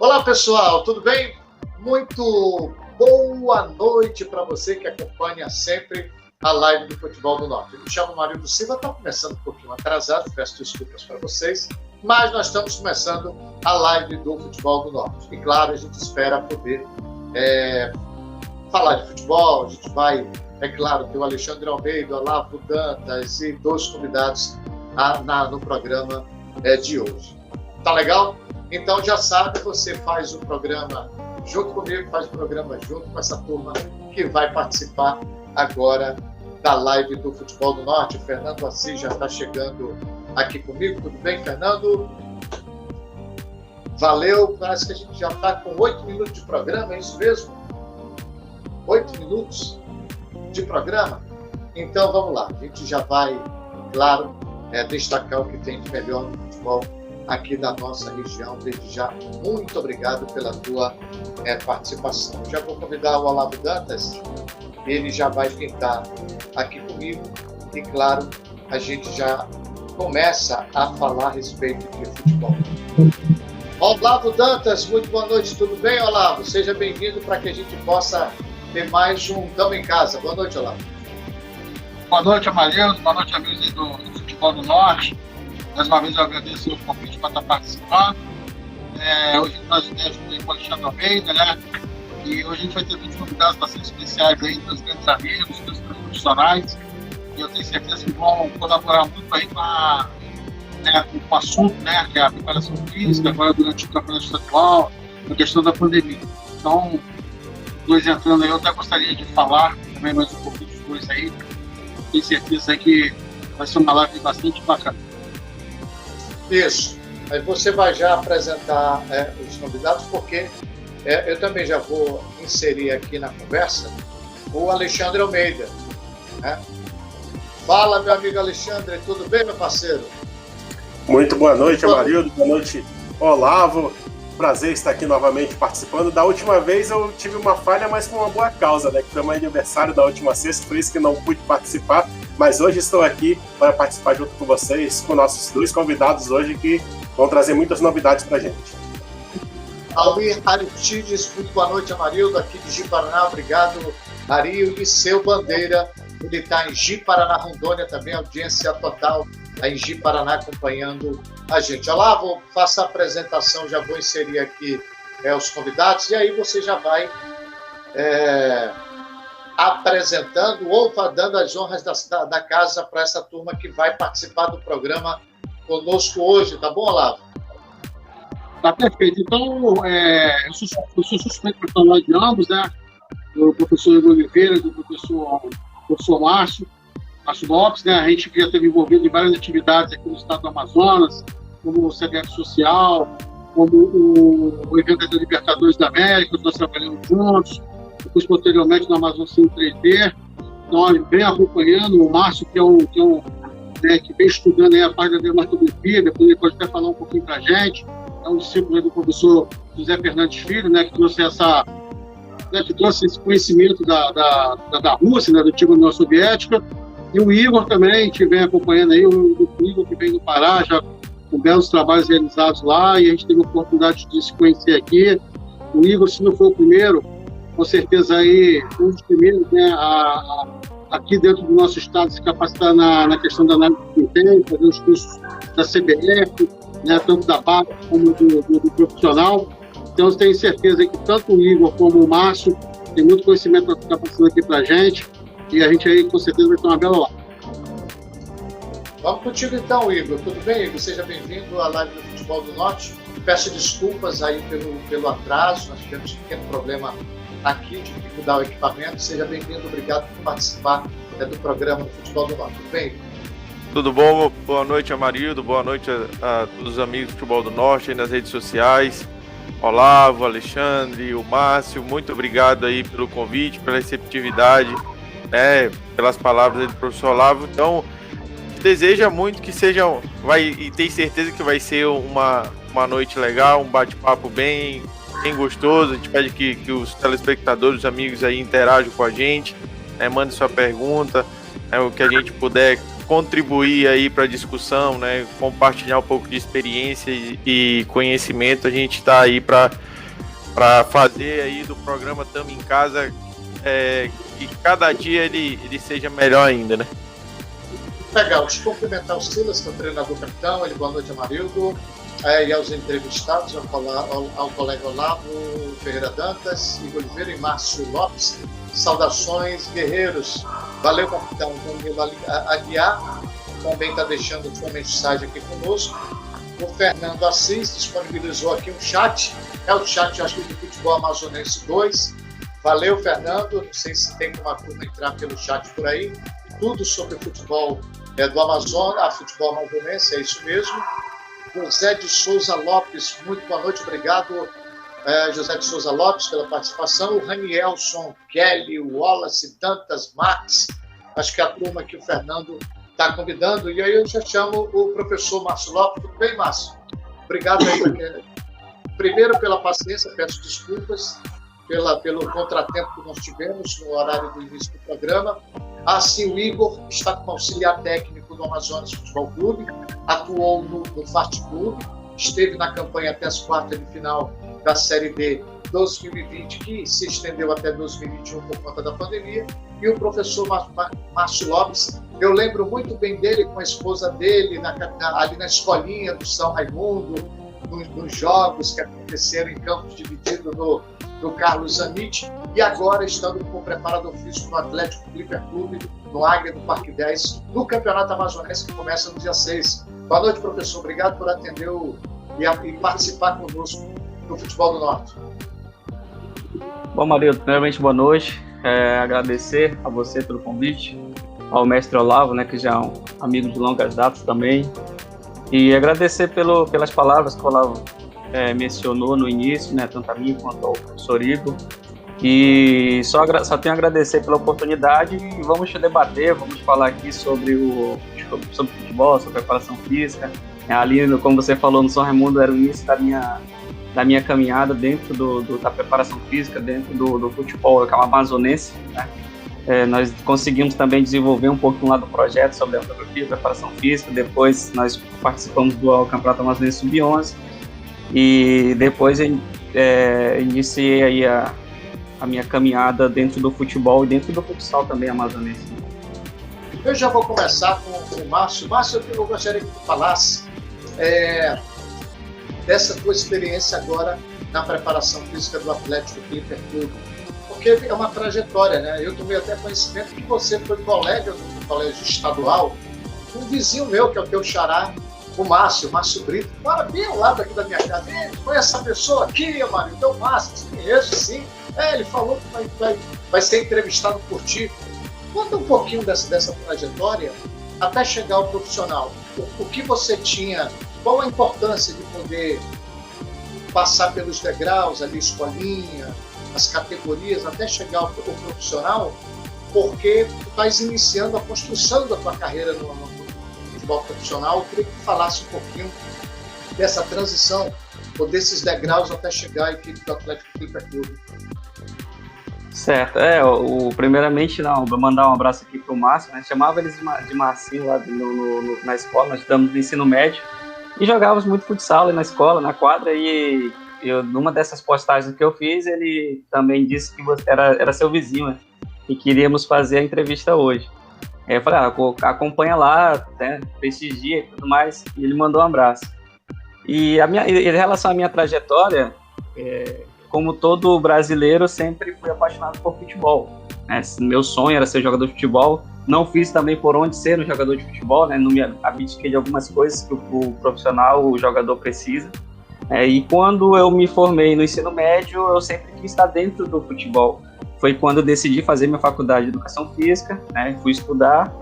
Olá, pessoal, tudo bem? Muito boa noite para você que acompanha sempre a live do Futebol do Norte. Eu me chamo Marildo Silva, está começando um pouquinho atrasado, peço desculpas para vocês, mas nós estamos começando a live do Futebol do Norte. E claro, a gente espera poder falar de futebol, a gente vai, é claro, ter o Alexandre Almeida, o Olavo Dantas e dois convidados no programa de hoje. Tá legal? Então já sabe, você faz o programa junto comigo, faz o programa junto com essa turma que vai participar agora da live do Futebol do Norte. O Fernando Assis já está chegando aqui comigo. Tudo bem, Fernando? Valeu, parece que a gente já está com 8 minutos de programa, é isso mesmo? 8 minutos de programa? Então vamos lá, a gente já vai, claro, destacar o que tem de melhor no futebol aqui da nossa região. Desde já, muito obrigado pela tua participação. Já vou convidar o Olavo Dantas, ele já vai pintar aqui comigo e, claro, a gente já começa a falar a respeito de futebol. Olavo Dantas, muito boa noite, tudo bem, Olavo? Seja bem-vindo para que a gente possa ter mais um Tamo em Casa. Boa noite, Olavo. Boa noite, Amarildo, boa noite, amigos do Futebol do Norte. Mais uma vez eu agradeço o convite para estar participando. Hoje nós estamos com o Alexandre Almeida, né? E hoje a gente vai ter 20 convidados bastante especiais aí, dos grandes amigos, dos profissionais. E eu tenho certeza que vão colaborar muito aí com o assunto, né? Que é a preparação física, agora durante o campeonato estadual, a questão da pandemia. Então, dois entrando aí, eu até gostaria de falar também mais um pouquinho dos dois aí. Tenho certeza aí que vai ser uma live bastante bacana. Isso. Aí você vai já apresentar os convidados, porque eu também já vou inserir aqui na conversa o Alexandre Almeida. Né? Fala, meu amigo Alexandre, tudo bem, meu parceiro? Muito boa noite, Amarildo. Boa noite, Olavo. Prazer estar aqui novamente participando. Da última vez eu tive uma falha, mas com uma boa causa, né? Que foi meu aniversário da última sexta, por isso que não pude participar. Mas hoje estou aqui para participar junto com vocês, com nossos dois convidados hoje que vão trazer muitas novidades para a gente. Almir Aristides, muito boa noite, Amarildo, aqui de Ji-Paraná. Obrigado, Ari. E seu Bandeira, ele está em Ji-Paraná, Rondônia, também audiência total em Ji-Paraná acompanhando a gente. Olavo, faça a apresentação, já vou inserir aqui os convidados, e aí você já vai apresentando ou dando as honras da casa para essa turma que vai participar do programa conosco hoje, tá bom, Olavo? Tá perfeito. Então, eu sou suspeito para falar de ambos, né? Do professor Igor Oliveira, do professor Márcio Lopes, né? A gente já esteve envolvido em várias atividades aqui no estado do Amazonas, como o CDF Social, como o evento da Libertadores da América, nós trabalhamos juntos, depois posteriormente no Amazonas 3D. Então, vem acompanhando o Márcio, que vem estudando aí a parte da dermatografia, depois ele pode até falar um pouquinho para a gente. É um discípulo do professor José Fernandes Filho, né, que trouxe esse conhecimento da Rússia, né, do antigo União Soviética. E o Igor também, que vem acompanhando aí, o Igor que vem do Pará, já com belos trabalhos realizados lá, e a gente teve a oportunidade de se conhecer aqui. O Igor, se não for o primeiro, com certeza aí um dos primeiros, né, aqui dentro do nosso estado se capacitar na questão da análise de desempenho, fazer os cursos da CBF, né, tanto da base como do profissional. Então, eu tenho certeza que tanto o Igor como o Márcio tem muito conhecimento para estar passando aqui para a gente, e a gente aí com certeza vai ter uma bela live. Vamos contigo então, Igor. Tudo bem, Igor? Seja bem-vindo à live do Futebol do Norte. Peço desculpas aí pelo atraso, nós tivemos um pequeno problema aqui de dificultar o equipamento. Seja bem-vindo, obrigado por participar do programa do Futebol do Norte. Tudo bem, Igor? Tudo bom? Boa noite, Amarildo. Boa noite a todos os amigos do Futebol do Norte aí nas redes sociais. Olavo, Alexandre, o Márcio, muito obrigado aí pelo convite, pela receptividade, né, pelas palavras do professor Olavo. Então, deseja muito que sejam, e tem certeza que vai ser uma noite legal, um bate-papo bem gostoso. A gente pede que os telespectadores, os amigos aí interajam com a gente, mandem sua pergunta, o que a gente puder contribuir aí para a discussão, né, compartilhar um pouco de experiência e conhecimento, a gente está aí para fazer aí do programa Tamo em Casa que cada dia ele seja melhor ainda, né? Legal, deixa eu cumprimentar o Silas, que é o treinador capitão, boa noite, Amarildo, e aos entrevistados, ao colega Olavo Ferreira Dantas, Igor Oliveira e Márcio Lopes. Saudações, guerreiros. Valeu, capitão Danilo Aguiar, também está deixando sua mensagem aqui conosco. O Fernando Assis disponibilizou aqui um chat, o chat, acho que do Futebol Amazonense 2. Valeu, Fernando, não sei se tem como a turma entrar pelo chat por aí. Tudo sobre o futebol do Amazonas, futebol amazonense, é isso mesmo. José de Souza Lopes, muito boa noite, obrigado, José de Souza Lopes, pela participação. O Ranielson, Kelly, Wallace, Dantas, Max, acho que é a turma que o Fernando está convidando. E aí eu já chamo o professor Márcio Lopes. Tudo bem, Márcio? Obrigado aí, primeiro pela paciência, peço desculpas pelo contratempo que nós tivemos no horário do início do programa. Assim, o Igor está como auxiliar técnico do Amazonas Futebol Clube, atuou no Fart Clube, esteve na campanha até as quartas de final da Série D 2020, que se estendeu até 2021 por conta da pandemia, e o professor Márcio Lopes, eu lembro muito bem dele com a esposa dele, ali na escolinha do São Raimundo, nos jogos que aconteceram em campos divididos do Carlos Zanite, e agora estando como preparador físico no Atlético Clipper Clube, no Águia do Parque 10, no Campeonato Amazonense, que começa no dia 6. Boa noite, professor. Obrigado por atender e participar conosco no Futebol do Norte. Bom, Marildo, primeiramente, boa noite. Agradecer a você pelo convite, ao mestre Olavo, né, que já é um amigo de longas datas também, e agradecer pelas palavras que o Olavo mencionou no início, né, tanto a mim quanto ao professor Igor, e só tenho a agradecer pela oportunidade e vamos debater, vamos falar aqui sobre futebol, sobre preparação física. Ali, como você falou, no São Raimundo era o início da minha caminhada dentro da preparação física, dentro do futebol amazonense, né? Nós conseguimos também desenvolver um pouquinho lá do projeto sobre a fotografia, preparação física. Depois nós participamos do Campeonato Amazonense Sub-11 e depois iniciei aí a minha caminhada dentro do futebol e dentro do futsal também amazonense. Eu já vou começar com o Márcio. Márcio, eu gostaria que tu falasse dessa tua experiência agora na preparação física do Atlético Clipper Clube, porque é uma trajetória, né? Eu tomei até conhecimento que você foi colega no colégio estadual, um vizinho meu, que é o teu xará, o Márcio Brito, mora bem ao lado aqui da minha casa. Conhece essa pessoa aqui, Mário? Então, Márcio, conheço, sim. Ele falou que vai ser entrevistado por ti. Conta um pouquinho dessa trajetória até chegar ao profissional. O que você tinha, qual a importância de poder passar pelos degraus, ali, escolinha, as categorias, até chegar ao profissional, porque tu estás iniciando a construção da tua carreira no futebol profissional. Eu queria que tu falasse um pouquinho dessa transição, ou desses degraus até chegar à equipe do Atlético Clipper Clube. Certo, primeiramente, vou mandar um abraço aqui pro Márcio, né? Chamava eles de Marcinho lá na escola. Nós estamos no ensino médio e jogávamos muito futsal ali na escola, na quadra, e numa dessas postagens que eu fiz, ele também disse que você era seu vizinho, né? E queríamos fazer a entrevista hoje. Aí eu falei, acompanha lá, né? Prestigia e tudo mais, e ele mandou um abraço. E em relação à minha trajetória, como todo brasileiro, eu sempre fui apaixonado por futebol, né? Meu sonho era ser jogador de futebol. Não fiz também por onde ser um jogador de futebol, né? Não me abdiquei de algumas coisas que o profissional, o jogador precisa. E quando eu me formei no ensino médio, eu sempre quis estar dentro do futebol. Foi quando eu decidi fazer minha faculdade de Educação Física, né? Fui estudar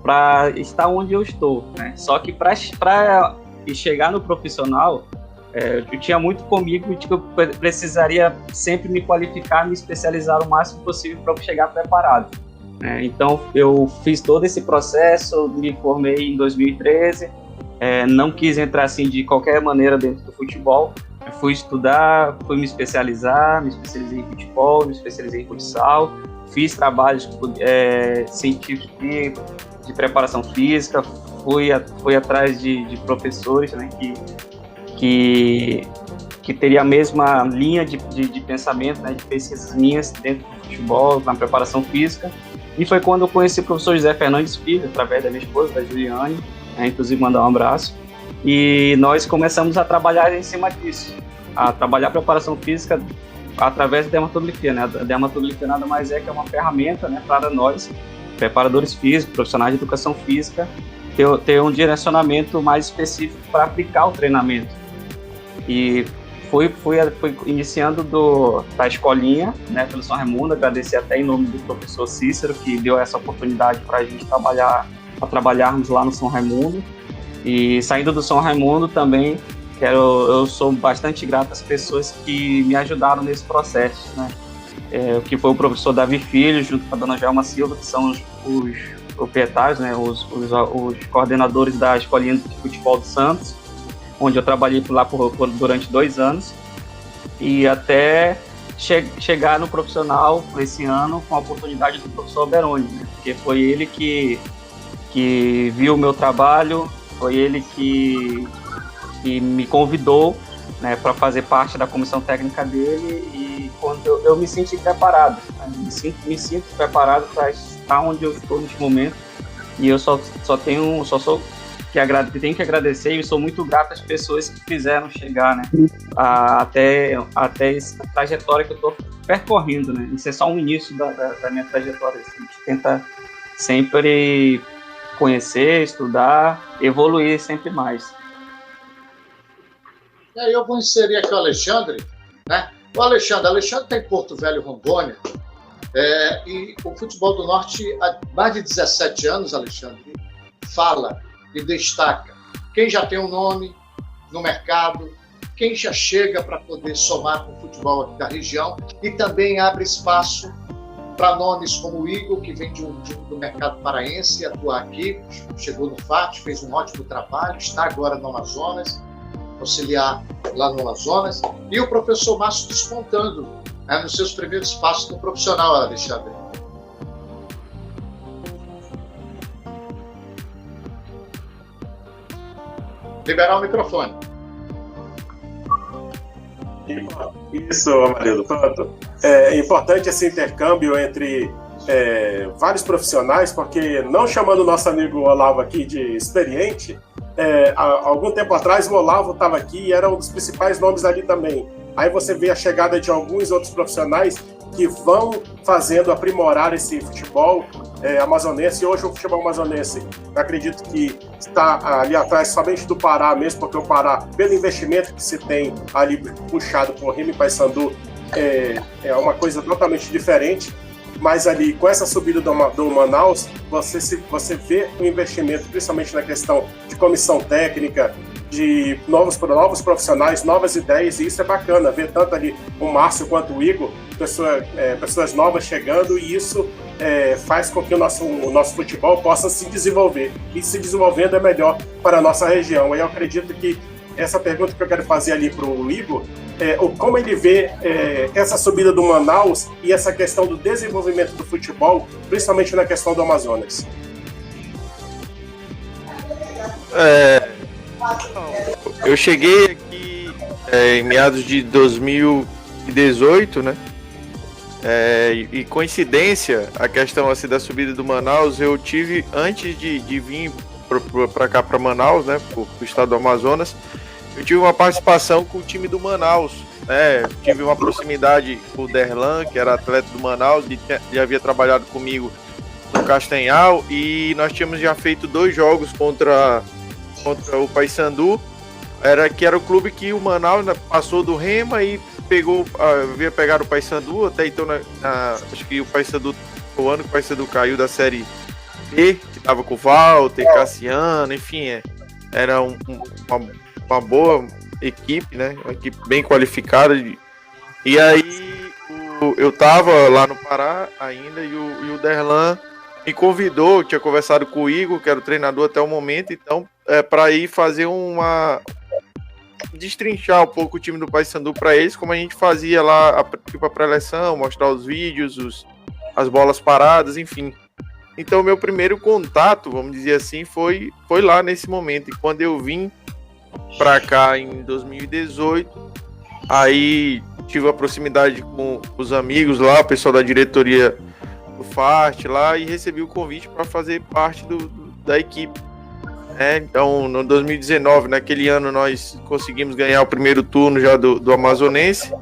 para estar onde eu estou, né? Só que para chegar no profissional, eu tinha muito comigo de que eu precisaria sempre me qualificar, me especializar o máximo possível para chegar preparado. Então, eu fiz todo esse processo, me formei em 2013, não quis entrar assim de qualquer maneira dentro do futebol. Eu fui estudar, fui me especializei em futebol, me especializei em futsal, fiz trabalhos científicos de preparação física, fui atrás de professores, né, que teria a mesma linha de pensamento, né, de pesquisas minhas dentro do futebol, na preparação física. E foi quando eu conheci o professor José Fernandes Filho, através da minha esposa, da Juliane, né, inclusive mandar um abraço. E nós começamos a trabalhar em cima disso, a trabalhar a preparação física através da dermatografia, né? A dermatografia nada mais é que uma ferramenta, né, para nós, preparadores físicos, profissionais de educação física, ter um direcionamento mais específico para aplicar o treinamento. E fui iniciando da escolinha, né, pelo São Raimundo, agradecer até em nome do professor Cícero, que deu essa oportunidade para a gente trabalharmos lá no São Raimundo. E saindo do São Raimundo também, eu sou bastante grato às pessoas que me ajudaram nesse processo, né? Que foi o professor Davi Filho, junto com a dona Gelma Silva, que são os proprietários, né? Os coordenadores da Escolinha de Futebol do Santos, onde eu trabalhei lá durante 2 anos, e até chegar no profissional esse ano com a oportunidade do professor Beroni, né? Porque foi ele que viu o meu trabalho, foi ele que me convidou, né, para fazer parte da comissão técnica dele, e quando eu me senti preparado, né, me sinto preparado para estar onde eu estou neste momento, e eu tenho que agradecer, e sou muito grato às pessoas que fizeram chegar, né, até essa trajetória que eu estou percorrendo, né. Isso é só um início da minha trajetória. A gente tenta sempre conhecer, estudar, evoluir sempre mais. E aí eu vou inserir aqui o Alexandre, né? O Alexandre está em Porto Velho, Rondônia, e o Futebol do Norte, há mais de 17 anos, Alexandre, fala e destaca quem já tem um nome no mercado, quem já chega para poder somar com o futebol aqui da região, e também abre espaço para nomes como o Igor, que vem do mercado paraense, atuar aqui, chegou no FAT, fez um ótimo trabalho, está agora no Amazonas, auxiliar lá no Amazonas, e o professor Márcio despontando, né, nos seus primeiros passos no profissional, Alexandre. Liberar o microfone. Isso, Amarildo, pronto. É importante esse intercâmbio entre vários profissionais, porque, não chamando o nosso amigo Olavo aqui de experiente, há algum tempo atrás o Olavo estava aqui e era um dos principais nomes ali também. Aí você vê a chegada de alguns outros profissionais que vão fazendo aprimorar esse futebol amazonense. E hoje o futebol amazonense, eu acredito que está ali atrás somente do Pará mesmo, porque o Pará, pelo investimento que se tem ali puxado por Remo e Paysandu, é uma coisa totalmente diferente. Mas ali, com essa subida do Manaus, você vê o investimento, principalmente na questão de comissão técnica, de novos profissionais, novas ideias, e isso é bacana, ver tanto ali o Márcio quanto o Igor, pessoas novas chegando, e isso faz com que o nosso futebol possa se desenvolver, e se desenvolvendo é melhor para a nossa região. E eu acredito que essa pergunta que eu quero fazer ali para o Igor, como ele vê essa subida do Manaus e essa questão do desenvolvimento do futebol, principalmente na questão do Amazonas. Eu cheguei aqui em meados de 2018, né? E coincidência, a questão assim, da subida do Manaus, eu tive, antes de vir para cá, para Manaus, né, para o estado do Amazonas, eu tive uma participação com o time do Manaus, né? Tive uma proximidade com o Derlan, que era atleta do Manaus, e já havia trabalhado comigo no Castanhal, e nós tínhamos já feito 2 jogos contra o Paysandu, que era o clube que o Manaus passou do Rema e havia pegar o Paysandu. Até então, acho que o Paysandu, o ano que o Paysandu caiu da Série B, que estava com o Walter, Cassiano, enfim, era uma boa equipe, né? Uma equipe bem qualificada. E aí eu tava lá no Pará ainda, e o Derlan me convidou, tinha conversado com o Igor, que era o treinador até o momento, então para ir fazer destrinchar um pouco o time do Paysandu para eles, como a gente fazia lá, tipo a pré-eleção, mostrar os vídeos, as bolas paradas, enfim. Então, meu primeiro contato, vamos dizer assim, foi lá nesse momento. E quando eu vim para cá em 2018, aí tive a proximidade com os amigos lá, o pessoal da diretoria do FART lá, e recebi o convite para fazer parte da equipe. Então, no 2019, naquele ano, nós conseguimos ganhar o primeiro turno já do Amazonense,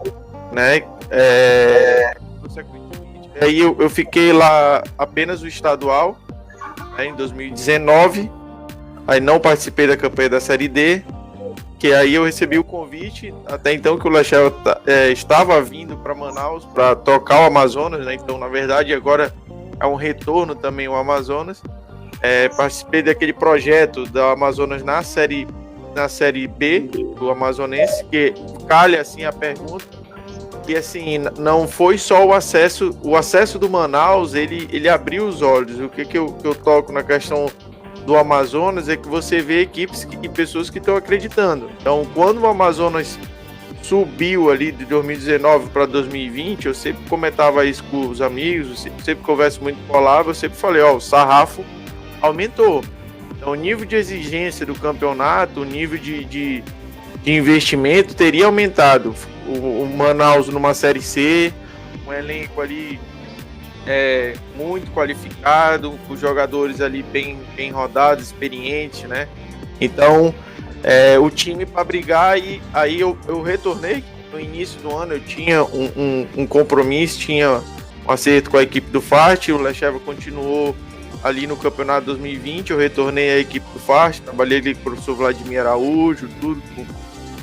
né? Aí eu fiquei lá apenas o estadual, né, em 2019, aí não participei da campanha da Série D, que aí eu recebi o convite, até então que o Lecheva estava vindo para Manaus para tocar o Amazonas, né? Então, na verdade, agora é um retorno também ao Amazonas. Participei daquele projeto da Amazonas na série B do Amazonense, que calha assim a pergunta, que assim, não foi só o acesso do Manaus, ele abriu os olhos. O que eu toco na questão do Amazonas é que você vê equipes e pessoas que estão acreditando. Então, quando o Amazonas subiu ali de 2019 para 2020, eu sempre comentava isso com os amigos, sempre converso muito com o Olavo, eu sempre falei, o sarrafo aumentou. Então, o nível de exigência do campeonato, o nível de investimento teria aumentado. O Manaus numa Série C, um elenco ali muito qualificado, os jogadores ali bem rodados, experientes, né? Então, o time para brigar, e aí eu retornei no início do ano, eu tinha um compromisso, tinha um acerto com a equipe do FART, o Lecheva continuou ali no campeonato 2020, eu retornei à equipe do FART, trabalhei ali com o professor Vladimir Araújo, tudo,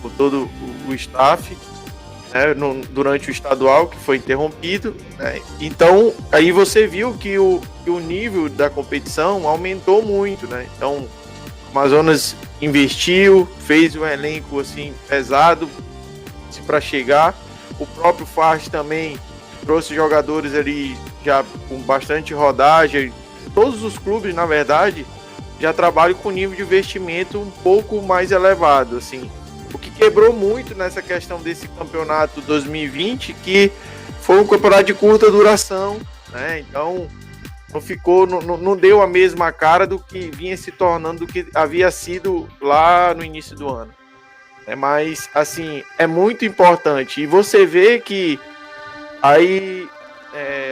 com todo o staff, né, durante o estadual, que foi interrompido, né? Então, aí você viu que o nível da competição aumentou muito, né? Então, o Amazonas investiu, fez um elenco assim, pesado para chegar, o próprio FART também trouxe jogadores ali já com bastante rodagem. Todos os clubes, na verdade, já trabalham com nível de investimento um pouco mais elevado, assim. O que quebrou muito nessa questão desse campeonato 2020, que foi um campeonato de curta duração, né? Então, não deu a mesma cara do que vinha se tornando, do que havia sido lá no início do ano. Mas, assim, é muito importante. E você vê que aí,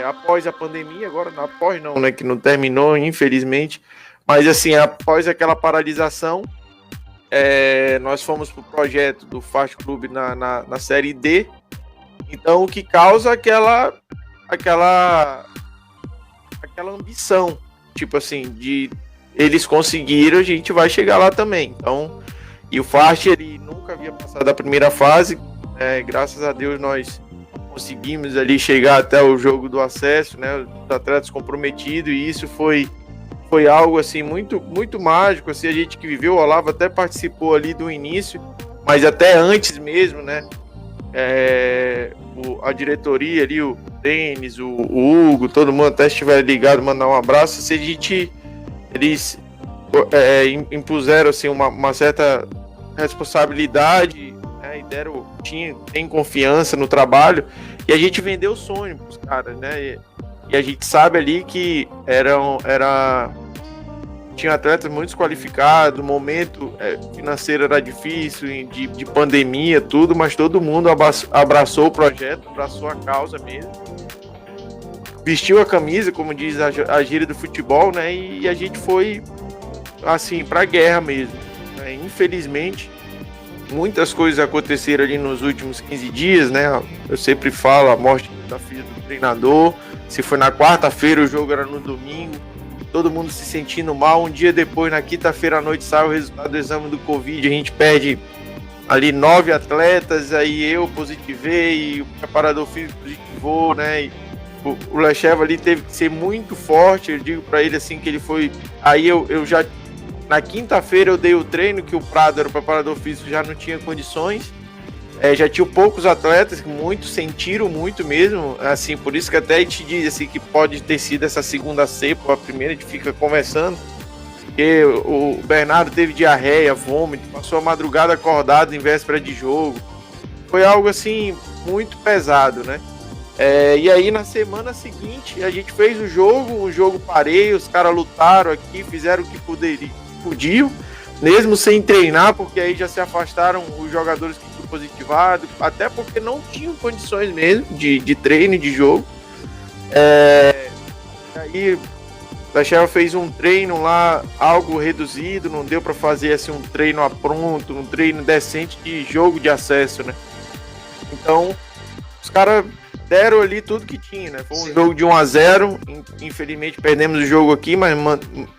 após a pandemia, agora após não, né, que não terminou, infelizmente, mas assim, após aquela paralisação, nós fomos para o projeto do FART Clube na Série D, então o que causa aquela ambição, tipo assim, de eles conseguiram, a gente vai chegar lá também. Então, e o FART, ele nunca havia passado da primeira fase, graças a Deus nós conseguimos ali chegar até o jogo do acesso, né, os atletas comprometidos, e isso foi algo assim muito, muito mágico, assim, a gente que viveu, o Olavo até participou ali do início, mas até antes mesmo, né, a diretoria ali, o Denis, o Hugo, todo mundo até estiver ligado, mandar um abraço, se eles impuseram assim uma certa responsabilidade, né, e tem confiança no trabalho, e a gente vendeu o sonho pros caras, né, e a gente sabe ali que tinha atletas muito qualificados, o momento financeiro era difícil, de pandemia, tudo, mas todo mundo abraçou o projeto, abraçou a causa mesmo, vestiu a camisa, como diz a gíria do futebol, né, e a gente foi assim pra guerra mesmo, né? Infelizmente muitas coisas aconteceram ali nos últimos 15 dias, né? Eu sempre falo, a morte da filha do treinador, se foi na quarta-feira, o jogo era no domingo, todo mundo se sentindo mal. Um dia depois, na quinta-feira à noite, sai o resultado do exame do Covid, a gente perde ali 9 atletas, aí eu positivei, o preparador físico positivou, né? E o Lecheva ali teve que ser muito forte, eu digo para ele assim que ele foi... Aí eu já... Na quinta-feira eu dei o treino, que o Prado era o preparador físico, já não tinha condições, já tinha poucos atletas, que muitos sentiram muito mesmo, assim, por isso que até a gente diz assim, que pode ter sido essa segunda cepa, a primeira a gente fica conversando, porque o Bernardo teve diarreia, vômito, passou a madrugada acordado em véspera de jogo, foi algo assim, muito pesado, né? E aí na semana seguinte a gente fez o jogo parei, os caras lutaram aqui, fizeram o que podiam, mesmo sem treinar, porque aí já se afastaram os jogadores que foram positivados, até porque não tinham condições mesmo de treino e de jogo. Aí a Shell fez um treino lá, algo reduzido, não deu para fazer assim um treino apronto, um treino decente de jogo de acesso, né? Então, os caras deram ali tudo que tinha, né? Foi um jogo de 1-0, infelizmente perdemos o jogo aqui, mas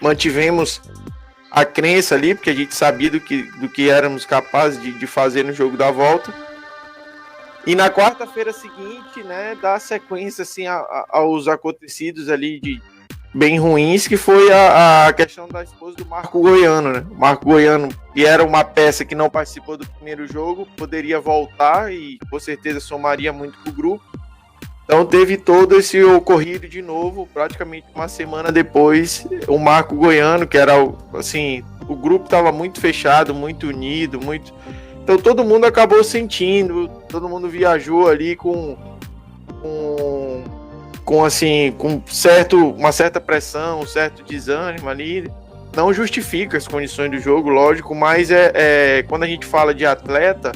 mantivemos a crença ali, porque a gente sabia do que éramos capazes de fazer no jogo da volta. E na quarta-feira seguinte, né, dá sequência assim aos acontecidos ali bem ruins, que foi a questão da esposa do Marco Goiano, né? O Marco Goiano, que era uma peça que não participou do primeiro jogo, poderia voltar e com certeza somaria muito pro grupo. Então teve todo esse ocorrido de novo, praticamente uma semana depois, o Marco Goiano, que era assim, o grupo estava muito fechado, muito unido, muito... Então todo mundo acabou sentindo, todo mundo viajou ali com uma certa pressão, um certo desânimo ali. Não justifica as condições do jogo, lógico, mas quando a gente fala de atleta,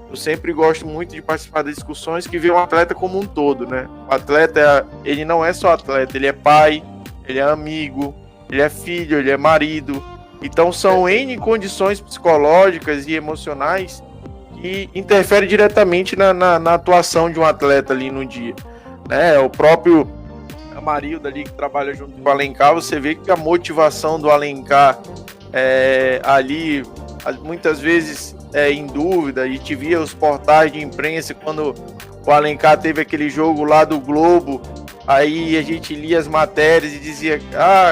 eu sempre gosto muito de participar das discussões que vê um atleta como um todo, né? O atleta, ele não é só atleta, ele é pai, ele é amigo, ele é filho, ele é marido. Então são N condições psicológicas e emocionais que interferem diretamente na atuação de um atleta ali no dia. O próprio Amarildo ali que trabalha junto com o Alencar, você vê que a motivação do Alencar ali muitas vezes em dúvida, e te via os portais de imprensa quando o Alencar teve aquele jogo lá do Globo, aí a gente lia as matérias e dizia,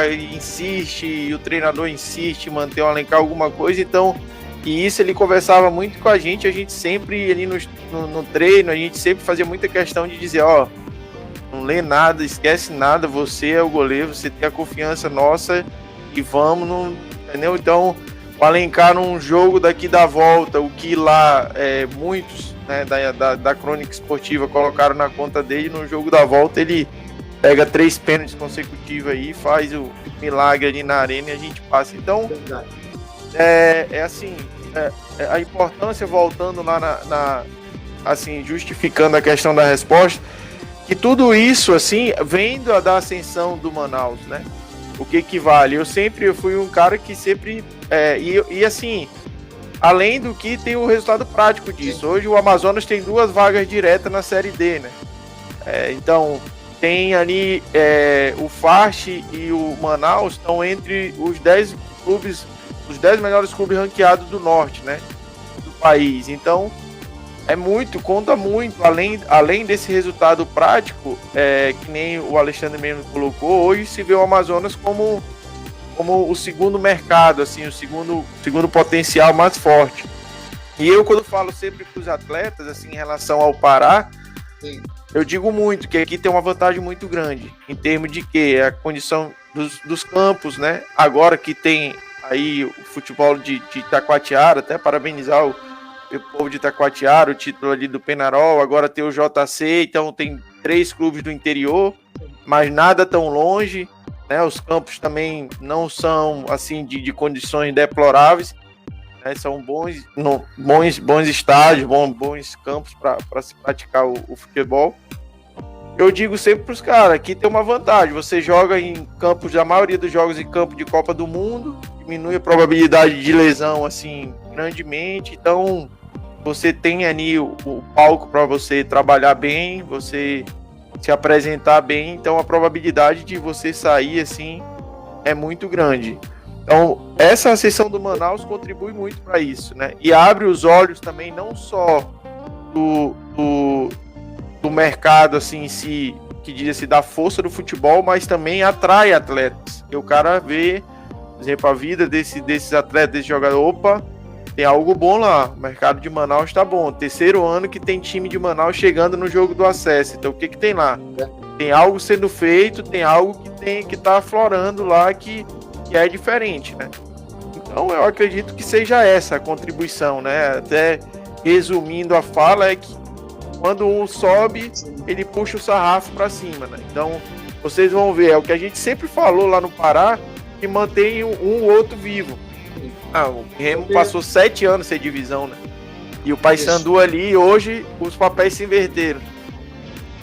ele insiste, e o treinador insiste em manter o Alencar alguma coisa, então, e isso ele conversava muito com a gente sempre ali no treino, a gente sempre fazia muita questão de dizer, não lê nada, esquece nada, você é o goleiro, você tem a confiança nossa e vamos, entendeu? Então, o Alencar num jogo daqui da volta, o que lá muitos, né, da crônica esportiva colocaram na conta dele, no jogo da volta ele pega 3 pênaltis consecutivos aí, faz o milagre ali na arena e a gente passa. Então, a importância, voltando lá assim, justificando a questão da resposta, que tudo isso, assim, vem da ascensão do Manaus, né? O que vale? Eu fui um cara que sempre... assim, além do que tem o resultado prático disso. Hoje o Amazonas tem 2 vagas diretas na Série D, né? Então, tem ali o Fast e o Manaus estão entre os 10 clubes, os 10 melhores clubes ranqueados do norte, né? Do país. Então, conta muito, além desse resultado prático, que nem o Alexandre mesmo colocou, hoje se vê o Amazonas como o segundo mercado, assim, o segundo potencial mais forte. E eu, quando falo sempre para os atletas, assim, em relação ao Pará, sim, eu digo muito que aqui tem uma vantagem muito grande, em termos de que a condição dos campos, né? Agora que tem aí o futebol de Itacoatiara, até parabenizar o povo de Itacoatiara, o título ali do Penarol, agora tem o JC, então tem 3 clubes do interior, mas nada tão longe, né? Os campos também não são assim de condições deploráveis, né? São bons estádios, bons campos para se praticar o futebol. Eu digo sempre para os caras, aqui tem uma vantagem, você joga em campos, a maioria dos jogos em campo de Copa do Mundo, diminui a probabilidade de lesão assim grandemente, então você tem ali o palco para você trabalhar bem, você se apresentar bem, então a probabilidade de você sair assim é muito grande. Então essa sessão do Manaus contribui muito para isso, né? E abre os olhos também não só do mercado assim em si, que diz-se da força do futebol, mas também atrai atletas. E o cara vê, por exemplo, a vida desses atletas, desse jogador, opa, tem algo bom lá, o mercado de Manaus tá bom, 3º ano que tem time de Manaus chegando no jogo do acesso, então o que tem lá? Tem algo sendo feito, tem algo que tá aflorando lá que é diferente, né? Então eu acredito que seja essa a contribuição, né? Até resumindo a fala, é que Quando um sobe, ele puxa o sarrafo para cima, né? Então, vocês vão ver, é o que a gente sempre falou lá no Pará, que mantém um ou outro vivo. O Remo passou 7 anos sem divisão, né? E o Paysandu ali, hoje, os papéis se inverteram.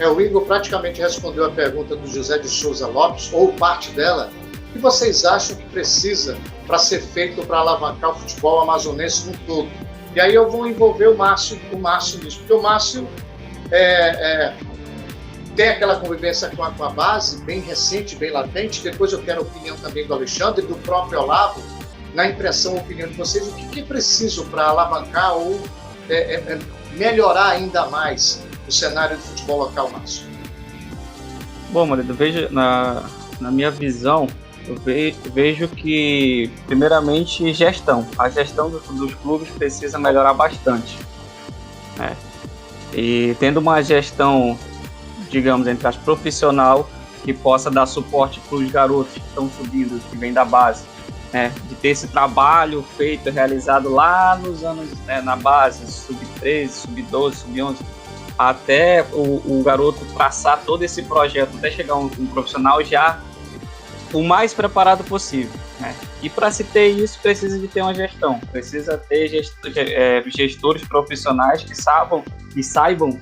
O Igor praticamente respondeu a pergunta do José de Souza Lopes, ou parte dela. O que vocês acham que precisa para ser feito para alavancar o futebol amazonense no todo? E aí eu vou envolver o Márcio nisso, porque o Márcio tem aquela convivência com a base, bem recente, bem latente. Depois eu quero a opinião também do Alexandre e do próprio Olavo, na impressão, opinião de vocês, o que é preciso para alavancar ou melhorar ainda mais o cenário do futebol local, Márcio? Bom, marido, veja, na minha visão, eu vejo que, primeiramente, a gestão dos clubes precisa melhorar bastante, né? E tendo uma gestão, digamos, entre as profissional, que possa dar suporte para os garotos que estão subindo, que vêm da base, né? De ter esse trabalho feito, realizado lá nos anos, na base, sub-13, sub-12, sub-11, até o garoto traçar todo esse projeto, até chegar um profissional já o mais preparado possível, né? E para se ter isso, precisa de ter uma gestão, precisa ter gestores profissionais que saibam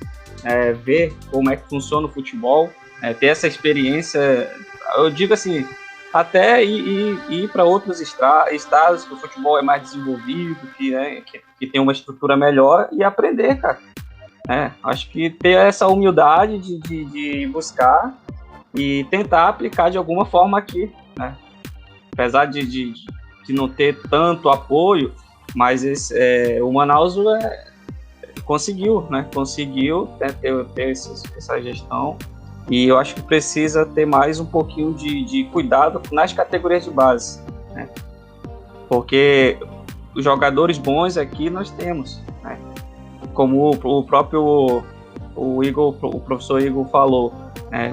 ver como é que funciona o futebol, ter essa experiência, eu digo assim, até ir para outros estados que o futebol é mais desenvolvido, que tem uma estrutura melhor e aprender, cara. Acho que ter essa humildade de buscar e tentar aplicar de alguma forma aqui, né? Apesar de não ter tanto apoio, mas o Manaus conseguiu ter essa gestão, e eu acho que precisa ter mais um pouquinho de cuidado nas categorias de base, né? Porque os jogadores bons aqui nós temos, né? Como o próprio o professor Igor falou,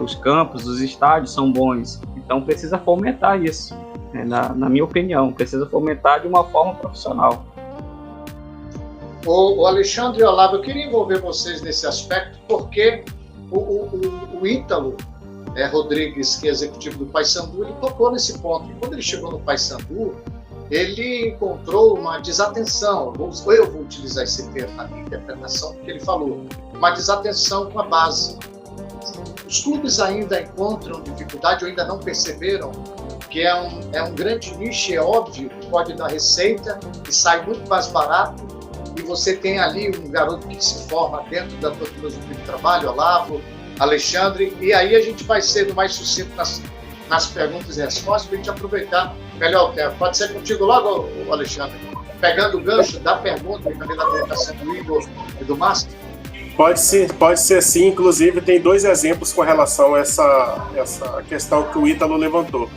os campos, os estádios são bons, então precisa fomentar isso, na minha opinião, precisa fomentar de uma forma profissional. O Alexandre e o Olavo, eu queria envolver vocês nesse aspecto, porque o Ítalo Rodrigues, que é executivo do Paysandu, ele tocou nesse ponto. E quando ele chegou no Paysandu, ele encontrou uma desatenção, eu vou utilizar esse termo na minha interpretação, porque ele falou, uma desatenção com a base. Os clubes ainda encontram dificuldade, ou ainda não perceberam que é um grande nicho, é óbvio, que pode dar receita, que sai muito mais barato, e você tem ali um garoto que se forma dentro da tua filosofia de trabalho, Olavo, Alexandre, e aí a gente vai sendo mais sucinto nas perguntas e respostas, para a gente aproveitar melhor o tempo. Pode ser contigo logo, Alexandre? Pegando o gancho da pergunta e também da colocação do Igor e do Márcio? Pode ser sim. Inclusive, tem 2 exemplos com relação a essa questão que o Ítalo levantou.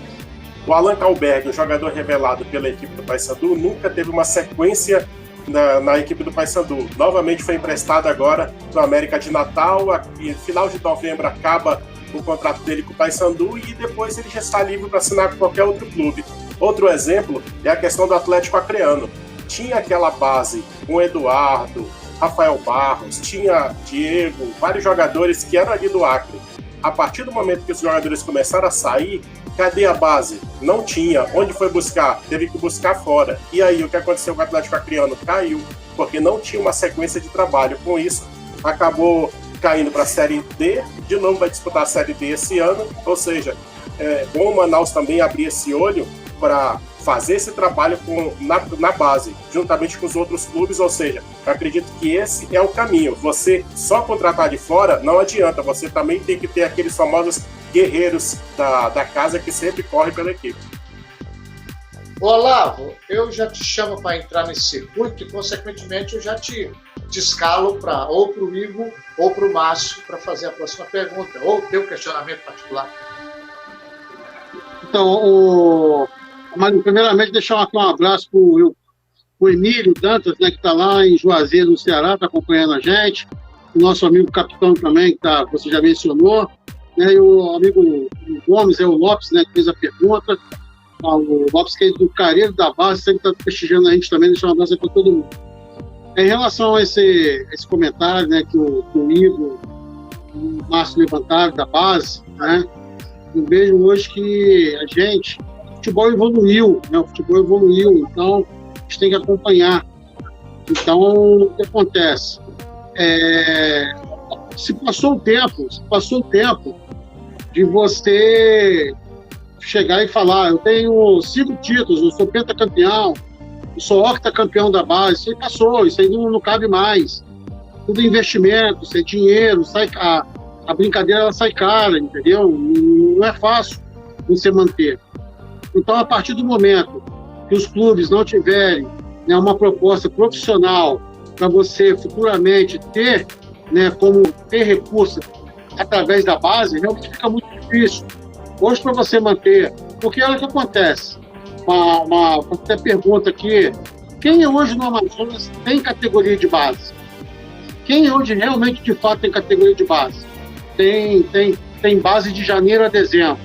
O Alan Kalberg, um jogador revelado pela equipe do Paysandu, nunca teve uma sequência na equipe do Paysandu. Novamente foi emprestado agora do América de Natal. E final de novembro acaba o contrato dele com o Paysandu e depois ele já está livre para assinar com qualquer outro clube. Outro exemplo é a questão do Atlético Acreano. Tinha aquela base com Eduardo, Rafael Barros, tinha Diego, vários jogadores que eram ali do Acre. A partir do momento que os jogadores começaram a sair, cadê a base? Não tinha. Onde foi buscar? Teve que buscar fora. E aí, o que aconteceu com o Atlético Acreano? Caiu, porque não tinha uma sequência de trabalho. Com isso, acabou caindo para a Série D, de novo vai disputar a Série D esse ano, ou seja, bom o Manaus também abrir esse olho para fazer esse trabalho na base, juntamente com os outros clubes, ou seja, eu acredito que esse é o caminho. Você só contratar de fora não adianta, você também tem que ter aqueles famosos guerreiros da casa que sempre correm pela equipe. Olavo, eu já te chamo para entrar nesse circuito e, consequentemente, eu já te escalo ou para o Igor ou para o Márcio para fazer a próxima pergunta, ou teu questionamento particular. Então, mas primeiramente deixar um abraço para o Emílio Dantas, né, que está lá em Juazeiro, no Ceará, está acompanhando a gente, o nosso amigo capitão também, que você já mencionou, né, e o amigo Gomes, o Lopes, né, que fez a pergunta, o Lopes, que é do Careiro da Base, sempre está prestigiando a gente também, deixar um abraço para todo mundo. Em relação a esse comentário, né, que o Igor e o Márcio levantaram da base, né, eu vejo hoje que o futebol evoluiu, né, então a gente tem que acompanhar. Então, o que acontece? Se passou o tempo de você chegar e falar, eu tenho 5 títulos, eu sou pentacampeão, eu sou octacampeão da base, isso aí passou, isso aí não cabe mais. Tudo investimento, isso é dinheiro, a brincadeira ela sai cara, entendeu? Não é fácil você manter. Então, a partir do momento que os clubes não tiverem, né, uma proposta profissional para você futuramente ter, né, como ter recursos através da base, realmente fica muito difícil. Hoje, para você manter, porque olha o que acontece. Até pergunta aqui, quem hoje no Amazonas tem categoria de base? Quem hoje realmente, de fato, tem categoria de base? Tem base de janeiro a dezembro.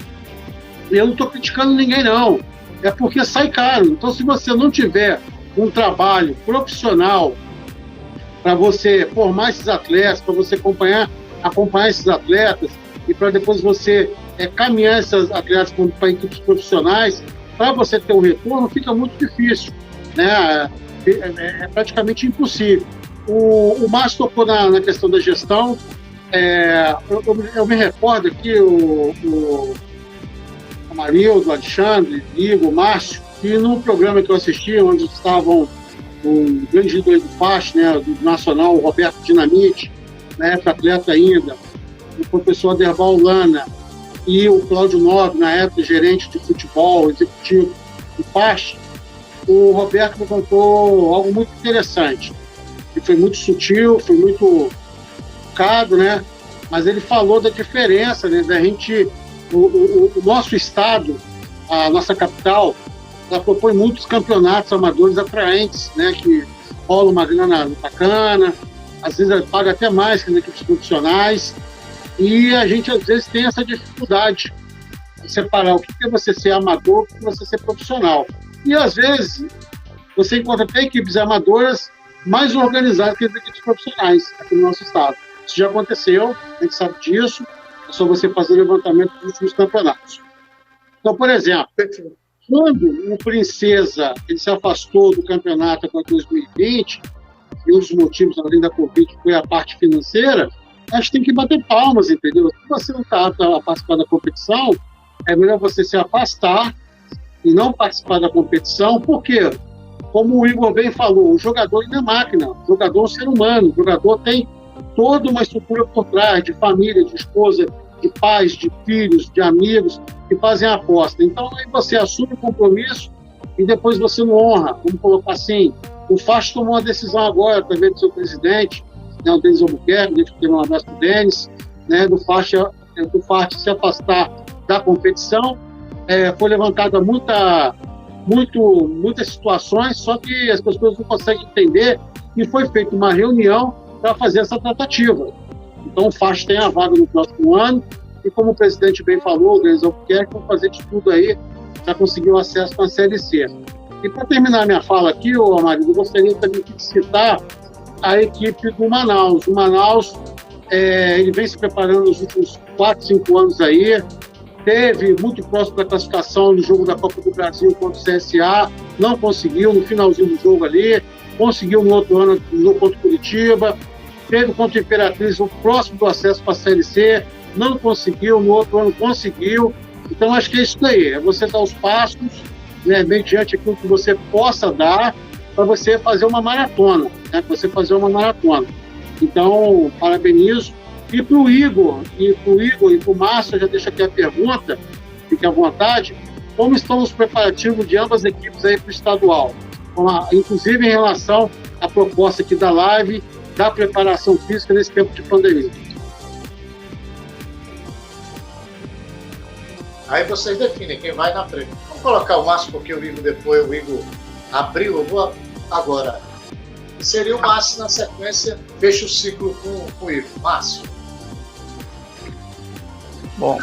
E eu não estou criticando ninguém, não. É porque sai caro. Então, se você não tiver um trabalho profissional para você formar esses atletas, para você acompanhar esses atletas e para depois você caminhar esses atletas para equipes profissionais, para você ter um retorno, fica muito difícil, né? É praticamente impossível. O Márcio tocou na questão da gestão. Eu me recordo aqui, o Amarildo, o Alexandre, o Igor, o Márcio, que no programa que eu assisti, onde estavam o grande ídolo do FAST, né, do Nacional, o Roberto Dinamite, na época atleta ainda, o professor Aderbal Lana e o Cláudio Nobre, na época gerente de futebol, executivo do FAST, o Roberto levantou algo muito interessante, que foi muito sutil, foi muito focado, né? Mas ele falou da diferença, né, da gente, o nosso estado, a nossa capital, ela propõe muitos campeonatos amadores atraentes, né, que rola uma grana bacana, às vezes paga até mais que as equipes profissionais, e a gente às vezes tem essa dificuldade de separar o que é você ser amador e o que é você ser profissional. E às vezes você encontra até equipes amadoras mais organizadas que as equipes profissionais aqui no nosso estado. Isso já aconteceu, a gente sabe disso, é só você fazer o levantamento dos últimos campeonatos. Então, por exemplo, quando o Princesa ele se afastou do campeonato para 2020, e um dos motivos, além da Covid, foi a parte financeira, a gente tem que bater palmas, entendeu? Se você não está apto a participar da competição, é melhor você se afastar e não participar da competição, porque, como o Igor bem falou, o jogador não é máquina, o jogador é um ser humano, o jogador tem toda uma estrutura por trás, de família, de esposa, de pais, de filhos, de amigos, que fazem a aposta. Então, aí você assume o compromisso e depois você não honra, vamos colocar assim. O FAST tomou uma decisão agora, através do seu presidente, né, o Denis Albuquerque, deixa eu ter um abraço para o Denis, né, do FAST se afastar da competição. Foi levantada muitas situações, só que as pessoas não conseguem entender que foi feita uma reunião para fazer essa tratativa. Então, o FAST tem a vaga no próximo ano, e como o presidente bem falou, o Denis Albuquerque, vão fazer de tudo aí para conseguir o acesso na Série C. E para terminar minha fala aqui, Amarildo, eu gostaria também de citar a equipe do Manaus. O Manaus, ele vem se preparando nos últimos 4, 5 anos aí, teve muito próximo da classificação no jogo da Copa do Brasil contra o CSA, não conseguiu no finalzinho do jogo ali, conseguiu no outro ano no jogo contra o Curitiba, teve contra o Imperatriz o próximo do acesso para a Série C, não conseguiu, no outro ano conseguiu. Então acho que é isso daí, é você dar os passos, né, mediante aquilo que você possa dar para você fazer uma maratona, né, Então, parabenizo. E para o Igor, e para o Márcio, eu já deixo aqui a pergunta, fique à vontade, como estão os preparativos de ambas as equipes aí para o estadual? Inclusive em relação à proposta aqui da live, da preparação física nesse tempo de pandemia. Aí vocês definem quem vai na frente. Vamos colocar o Márcio, porque o Igor depois, o Igor abriu, eu vou agora. Seria o Márcio na sequência, fecha o ciclo com o Igor. Márcio. Bom,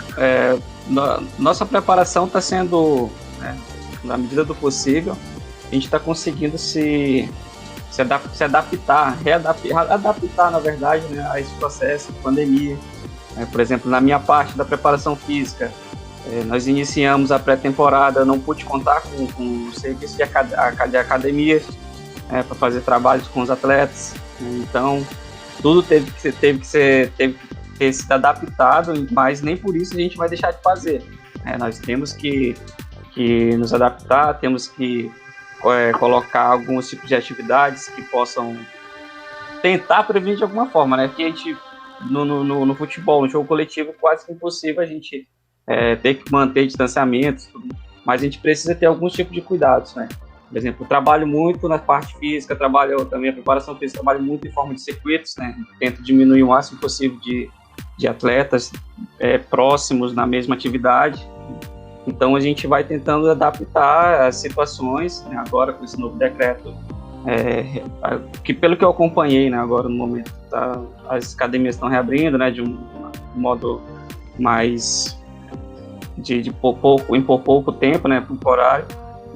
nossa preparação está sendo, né, na medida do possível, a gente está conseguindo se adaptar, adaptar, na verdade, né, a esse processo de pandemia. Por exemplo, na minha parte da preparação física, nós iniciamos a pré-temporada, não pude contar com o serviço de academia para fazer trabalhos com os atletas, então tudo teve que ter sido adaptado, mas nem por isso a gente vai deixar de fazer. Nós temos que nos adaptar, temos que colocar alguns tipos de atividades que possam tentar prevenir de alguma forma, né? Porque a gente, no futebol, no jogo coletivo, quase que impossível a gente ter que manter distanciamentos, mas a gente precisa ter alguns tipos de cuidados, né? Por exemplo, eu trabalho muito na parte física, trabalho também a preparação física, trabalho muito em forma de circuitos, né? Tento diminuir o máximo possível de atletas próximos na mesma atividade. Então a gente vai tentando adaptar as situações, né, agora com esse novo decreto, que pelo que eu acompanhei, né, agora no momento, as academias estão reabrindo, né, de um modo mais de pouco tempo, né, temporário,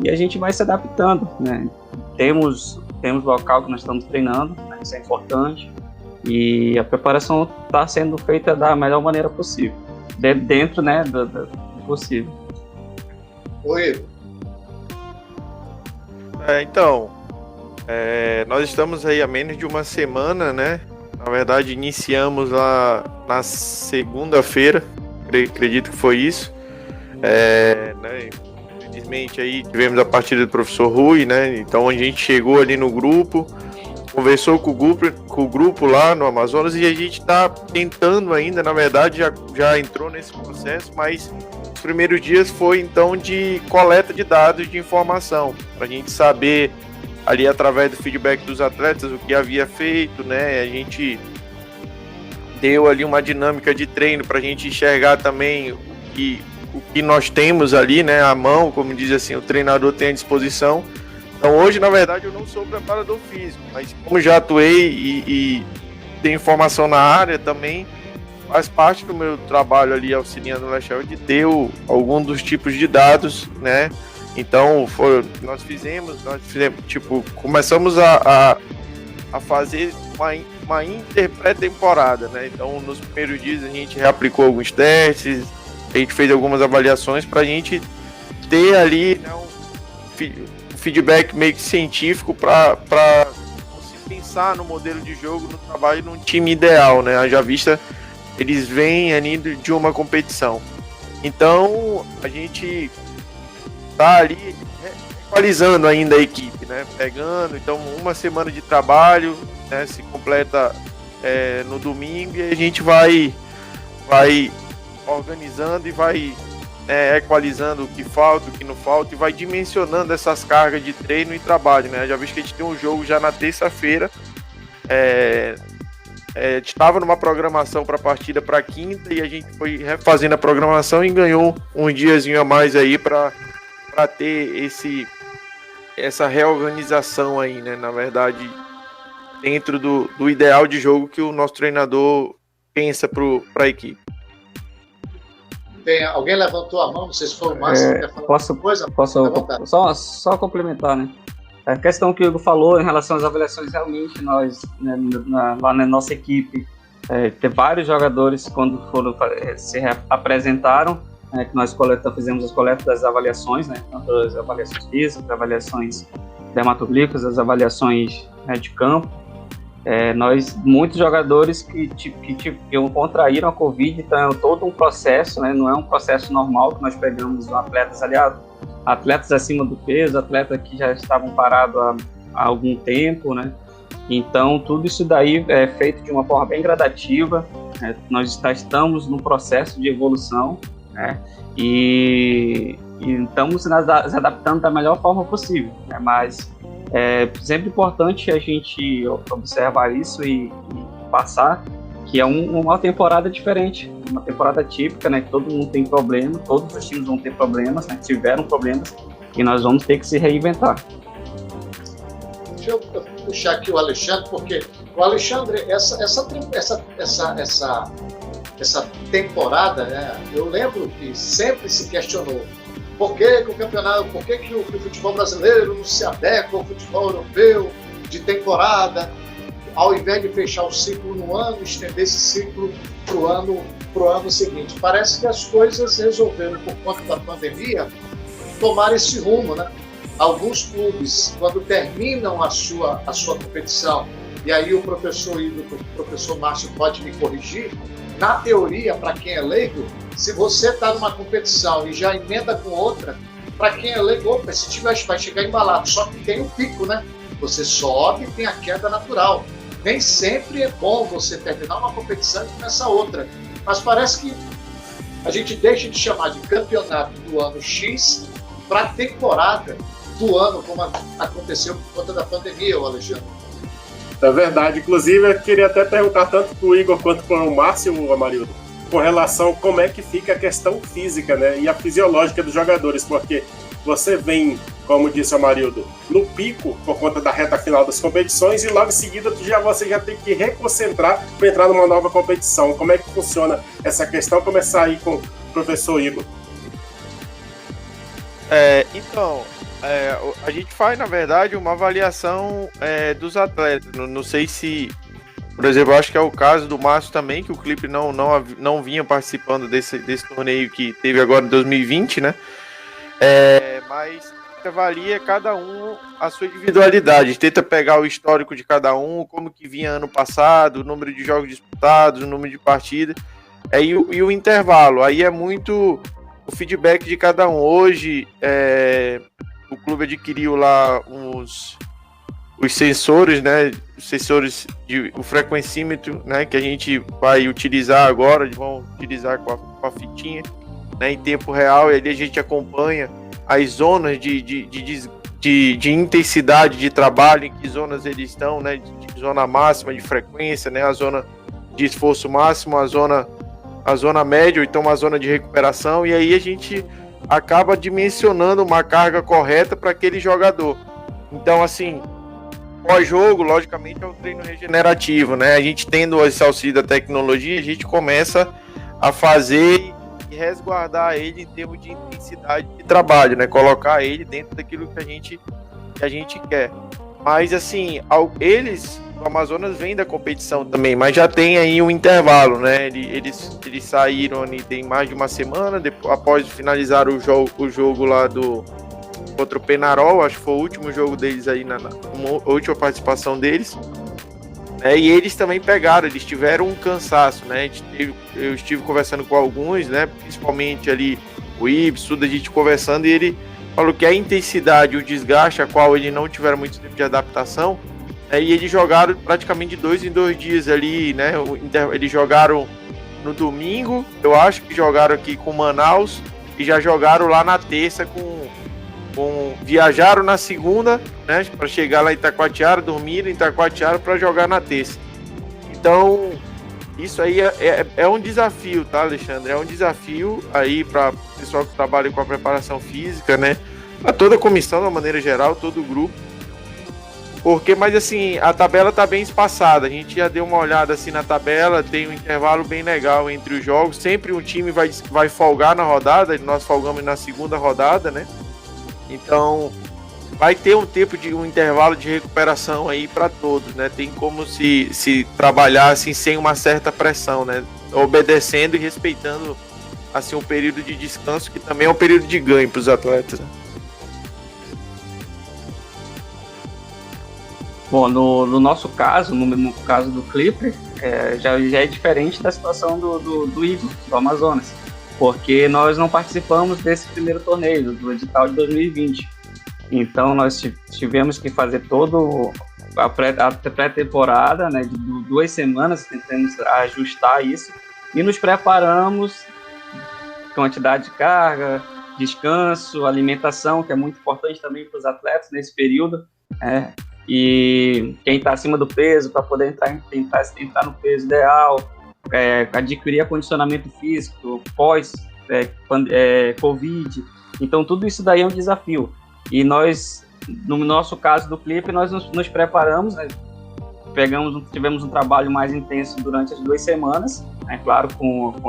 e a gente vai se adaptando, né. Temos local que nós estamos treinando, né, isso é importante, e a preparação está sendo feita da melhor maneira possível, dentro, né, do possível. Oi. Então, nós estamos aí há menos de uma semana, né? Na verdade, iniciamos lá na segunda-feira, acredito que foi isso. Né? Infelizmente aí tivemos a partida do professor Rui, né? Então a gente chegou ali no grupo, conversou com o grupo lá no Amazonas e a gente está tentando ainda, na verdade já entrou nesse processo, mas os primeiros dias foi então de coleta de dados de informação, para a gente saber ali através do feedback dos atletas o que havia feito, né? A gente deu ali uma dinâmica de treino para a gente enxergar também o que nós temos ali, né? À mão, como diz assim, o treinador tem à disposição. Então hoje, na verdade, eu não sou preparador físico, mas como já atuei e tenho informação na área também, faz parte do meu trabalho ali auxiliando o Lechel de ter algum dos tipos de dados, né? Então nós fizemos tipo, começamos a fazer uma pré-temporada, né? Então nos primeiros dias a gente reaplicou alguns testes, a gente fez algumas avaliações para a gente ter ali, né, um feedback meio que científico para se pensar no modelo de jogo, no trabalho, num time ideal, né? Haja vista eles vêm ali de uma competição. Então a gente tá ali equalizando ainda a equipe, né? Pegando, então uma semana de trabalho, né, se completa no domingo e a gente vai organizando e vai equalizando o que falta, o que não falta e vai dimensionando essas cargas de treino e trabalho, né? Já visto que a gente tem um jogo já na terça-feira, estava numa programação para a partida para quinta e a gente foi refazendo a programação e ganhou um diazinho a mais aí para ter essa reorganização aí, né? Na verdade, dentro do ideal de jogo que o nosso treinador pensa para a equipe. Alguém levantou a mão, não sei se foi o Márcio que quer falar alguma coisa. Posso só complementar, né? A questão que o Hugo falou em relação às avaliações, realmente nós, né, lá na nossa equipe, tem vários jogadores quando se apresentaram, que nós fizemos as coletas das avaliações, né, tanto as avaliações físicas, as avaliações dermatolíticas, as avaliações, né, de campo. Muitos jogadores que contraíram a Covid, então é todo um processo, né? Não é um processo normal que nós pegamos atletas, aliás, atletas acima do peso, atletas que já estavam parados há algum tempo, né? Então tudo isso daí é feito de uma forma bem gradativa, né? Nós estamos num processo de evolução, né? E estamos nos adaptando da melhor forma possível, né? Mas é sempre importante a gente observar isso e passar que é uma temporada diferente, uma temporada típica, né? Que todo mundo tem problema, todos os times vão ter problemas, né? Tiveram problemas e nós vamos ter que se reinventar. Deixa eu puxar aqui o Alexandre, porque o Alexandre, essa temporada, né? Eu lembro que sempre se questionou por que o campeonato, por que o futebol brasileiro não se adequa ao futebol europeu, de temporada, ao invés de fechar o ciclo no ano, estender esse ciclo para o ano seguinte. Parece que as coisas resolveram, por conta da pandemia, tomar esse rumo, né? Alguns clubes, quando terminam a sua competição, e aí o professor Márcio pode me corrigir, na teoria, para quem é leigo, se você está numa competição e já emenda com outra, para quem é leigo, opa, esse time vai chegar embalado, só que tem um pico, né? Você sobe e tem a queda natural. Nem sempre é bom você terminar uma competição e começar outra, mas parece que a gente deixa de chamar de campeonato do ano X para a temporada do ano, como aconteceu por conta da pandemia, Alexandre. É verdade. Inclusive, eu queria até perguntar tanto para o Igor quanto para o Márcio, Amarildo, com relação a como é que fica a questão física, né, e a fisiológica dos jogadores, porque você vem, como disse o Amarildo, no pico por conta da reta final das competições e logo em seguida você já tem que reconcentrar para entrar numa nova competição. Como é que funciona essa questão? Começar aí com o professor Igor. Então, a gente faz, na verdade, uma avaliação dos atletas. Não sei se, por exemplo, eu acho que é o caso do Márcio também, que o Clipper não vinha participando desse torneio que teve agora em 2020, né? Mas avalia cada um a sua individualidade, tenta pegar o histórico de cada um, como que vinha ano passado, o número de jogos disputados, o número de partidas, e o intervalo. Aí é muito o feedback de cada um. Hoje, o clube adquiriu lá os sensores, né? Os sensores o frequencímetro, né? Que a gente vai utilizar agora, vão utilizar com a fitinha, né? Em tempo real, e ali a gente acompanha as zonas de intensidade de trabalho, em que zonas eles estão, né? De zona máxima de frequência, né? A zona de esforço máximo, a zona média, ou então uma zona de recuperação, e aí a gente acaba dimensionando uma carga correta para aquele jogador. Então, assim, pós-jogo, logicamente, é um treino regenerativo, né? A gente tendo esse auxílio da tecnologia, a gente começa a fazer e resguardar ele em termos de intensidade de trabalho, né? Colocar ele dentro daquilo que a gente quer. Mas, assim, eles, o Amazonas, vem da competição também, mas já tem aí um intervalo, né? Eles saíram ali tem mais de uma semana, após finalizar o jogo lá contra o Penarol, acho que foi o último jogo deles aí, a última participação deles. E eles também eles tiveram um cansaço, né? Eu estive conversando com alguns, né? Principalmente ali o Ibs, a gente conversando, e ele falou que a intensidade, o desgaste, a qual eles não tiveram muito tempo de adaptação, e eles jogaram praticamente de 2 em 2 dias ali, né? Eles jogaram no domingo, eu acho que jogaram aqui com Manaus, e já jogaram lá na terça viajaram na segunda, né, para chegar lá em Itacoatiara, dormiram em Itacoatiara para jogar na terça. Então, isso aí é um desafio, tá, Alexandre? É um desafio aí para o pessoal que trabalha com a preparação física, né? Para toda a comissão, de uma maneira geral, todo o grupo. Mas assim, a tabela tá bem espaçada. A gente já deu uma olhada assim na tabela, tem um intervalo bem legal entre os jogos. Sempre um time vai folgar na rodada, nós folgamos na segunda rodada, né? Então, vai ter um intervalo de recuperação aí para todos, né? Tem como se trabalhar assim sem uma certa pressão, né? Obedecendo e respeitando assim um período de descanso, que também é um período de ganho para os atletas, né? Bom, no nosso caso, no caso do Clipper, já é diferente da situação do Igor, do Amazonas, porque nós não participamos desse primeiro torneio, do edital de 2020. Então, nós tivemos que fazer toda a pré-temporada, né, de 2 semanas, tentamos ajustar isso, e nos preparamos, quantidade de carga, descanso, alimentação, que é muito importante também para os atletas nesse período, e quem está acima do peso, para poder entrar no peso ideal, adquirir acondicionamento físico pós Covid. Então tudo isso daí é um desafio, e nós, no nosso caso do Clipper, nós nos preparamos, né? Tivemos um trabalho mais intenso durante as 2 semanas, né? Claro,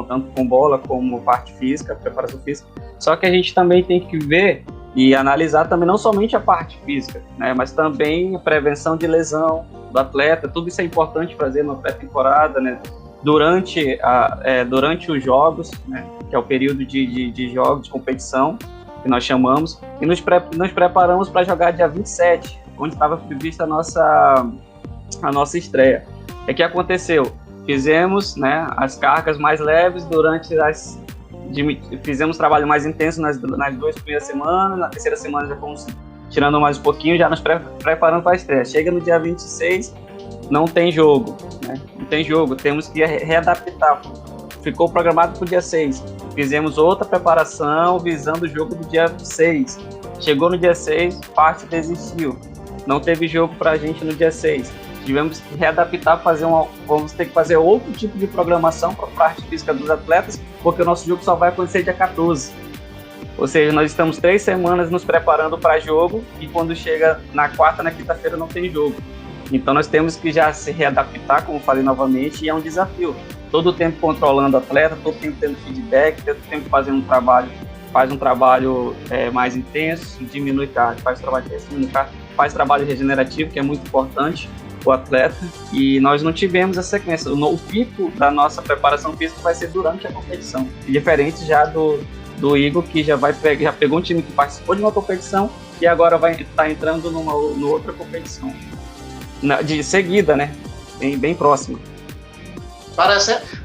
tanto com bola como parte física, preparação física, só que a gente também tem que ver e analisar também não somente a parte física, né, mas também a prevenção de lesão do atleta. Tudo isso é importante fazer na pré-temporada, né, durante os jogos, né, que é o período de jogos, de competição, que nós chamamos, e nos preparamos para jogar dia 27, onde estava prevista a nossa estreia. O que aconteceu? Fizemos, né, as cargas mais leves fizemos trabalho mais intenso nas 2 primeiras semanas, na terceira semana já fomos tirando mais um pouquinho, já nos preparando para a estreia. Chega no dia 26, não tem jogo, né? Não tem jogo, temos que readaptar. Ficou programado para o dia 6. Fizemos outra preparação visando o jogo do dia 6. Chegou no dia 6, parte desistiu. Não teve jogo para a gente no dia 6. Tivemos que readaptar, vamos ter que fazer outro tipo de programação para a parte física dos atletas, porque o nosso jogo só vai acontecer dia 14. Ou seja, nós estamos 3 semanas nos preparando para jogo e quando chega na quarta, na quinta-feira não tem jogo. Então nós temos que já se readaptar, como falei novamente, e é um desafio. Todo o tempo controlando o atleta, todo o tempo tendo feedback, todo o tempo fazendo faz um trabalho mais intenso, diminui carga, faz trabalho regenerativo, que é muito importante o atleta, e nós não tivemos a sequência. O pico da nossa preparação física vai ser durante a competição, diferente já do Igor, que já pegou um time que participou de uma competição e agora vai estar entrando numa outra competição de seguida, né? Bem próxima.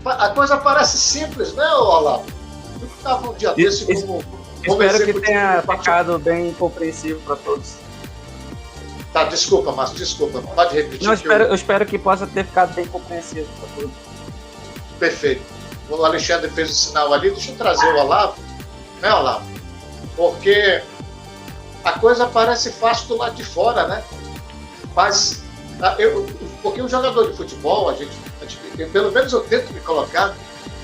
A coisa parece simples, né, Olavo? Eu estava um dia desse como espero que tenha ficado bem compreensível para todos. Tá, desculpa, Márcio, desculpa. Pode repetir. Não, eu espero que possa ter ficado bem compreensível para todos. Perfeito. O Alexandre fez o sinal ali. Deixa eu trazer o Olavo, né, Olavo? Porque a coisa parece fácil do lado de fora, né? Mas porque um jogador de futebol, pelo menos eu tento me colocar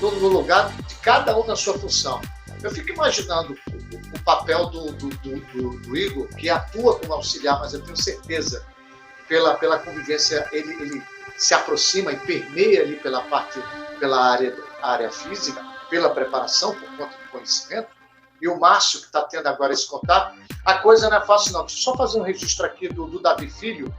no lugar de cada um na sua função. Eu fico imaginando o papel do Igor, que atua como auxiliar, mas eu tenho certeza, pela convivência, ele se aproxima e permeia ali pela área física, pela preparação, por conta do conhecimento. E o Márcio, que está tendo agora esse contato, a coisa não é fácil não. Deixa eu só fazer um registro aqui do Davi Filho,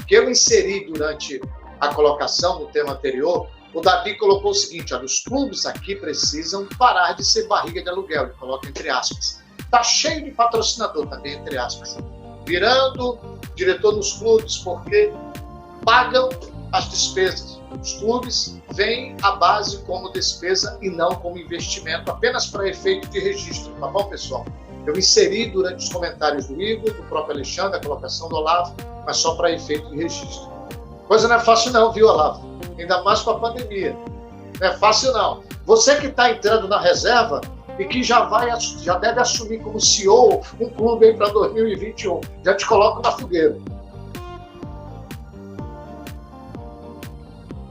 que eu inseri durante a colocação no tema anterior. O Davi colocou o seguinte: olha, os clubes aqui precisam parar de ser barriga de aluguel, ele coloca entre aspas. Está cheio de patrocinador também, entre aspas, virando diretor nos clubes, porque pagam as despesas. Os clubes veem a base como despesa e não como investimento, apenas para efeito de registro, tá bom, pessoal? Eu inseri durante os comentários do Igor, do próprio Alexandre, a colocação do Olavo, mas só para efeito de registro. Coisa não é fácil não, viu, Olavo? Ainda mais com a pandemia. Não é fácil não. Você que está entrando na reserva e que já deve assumir como CEO um clube aí para 2021, já te coloco na fogueira.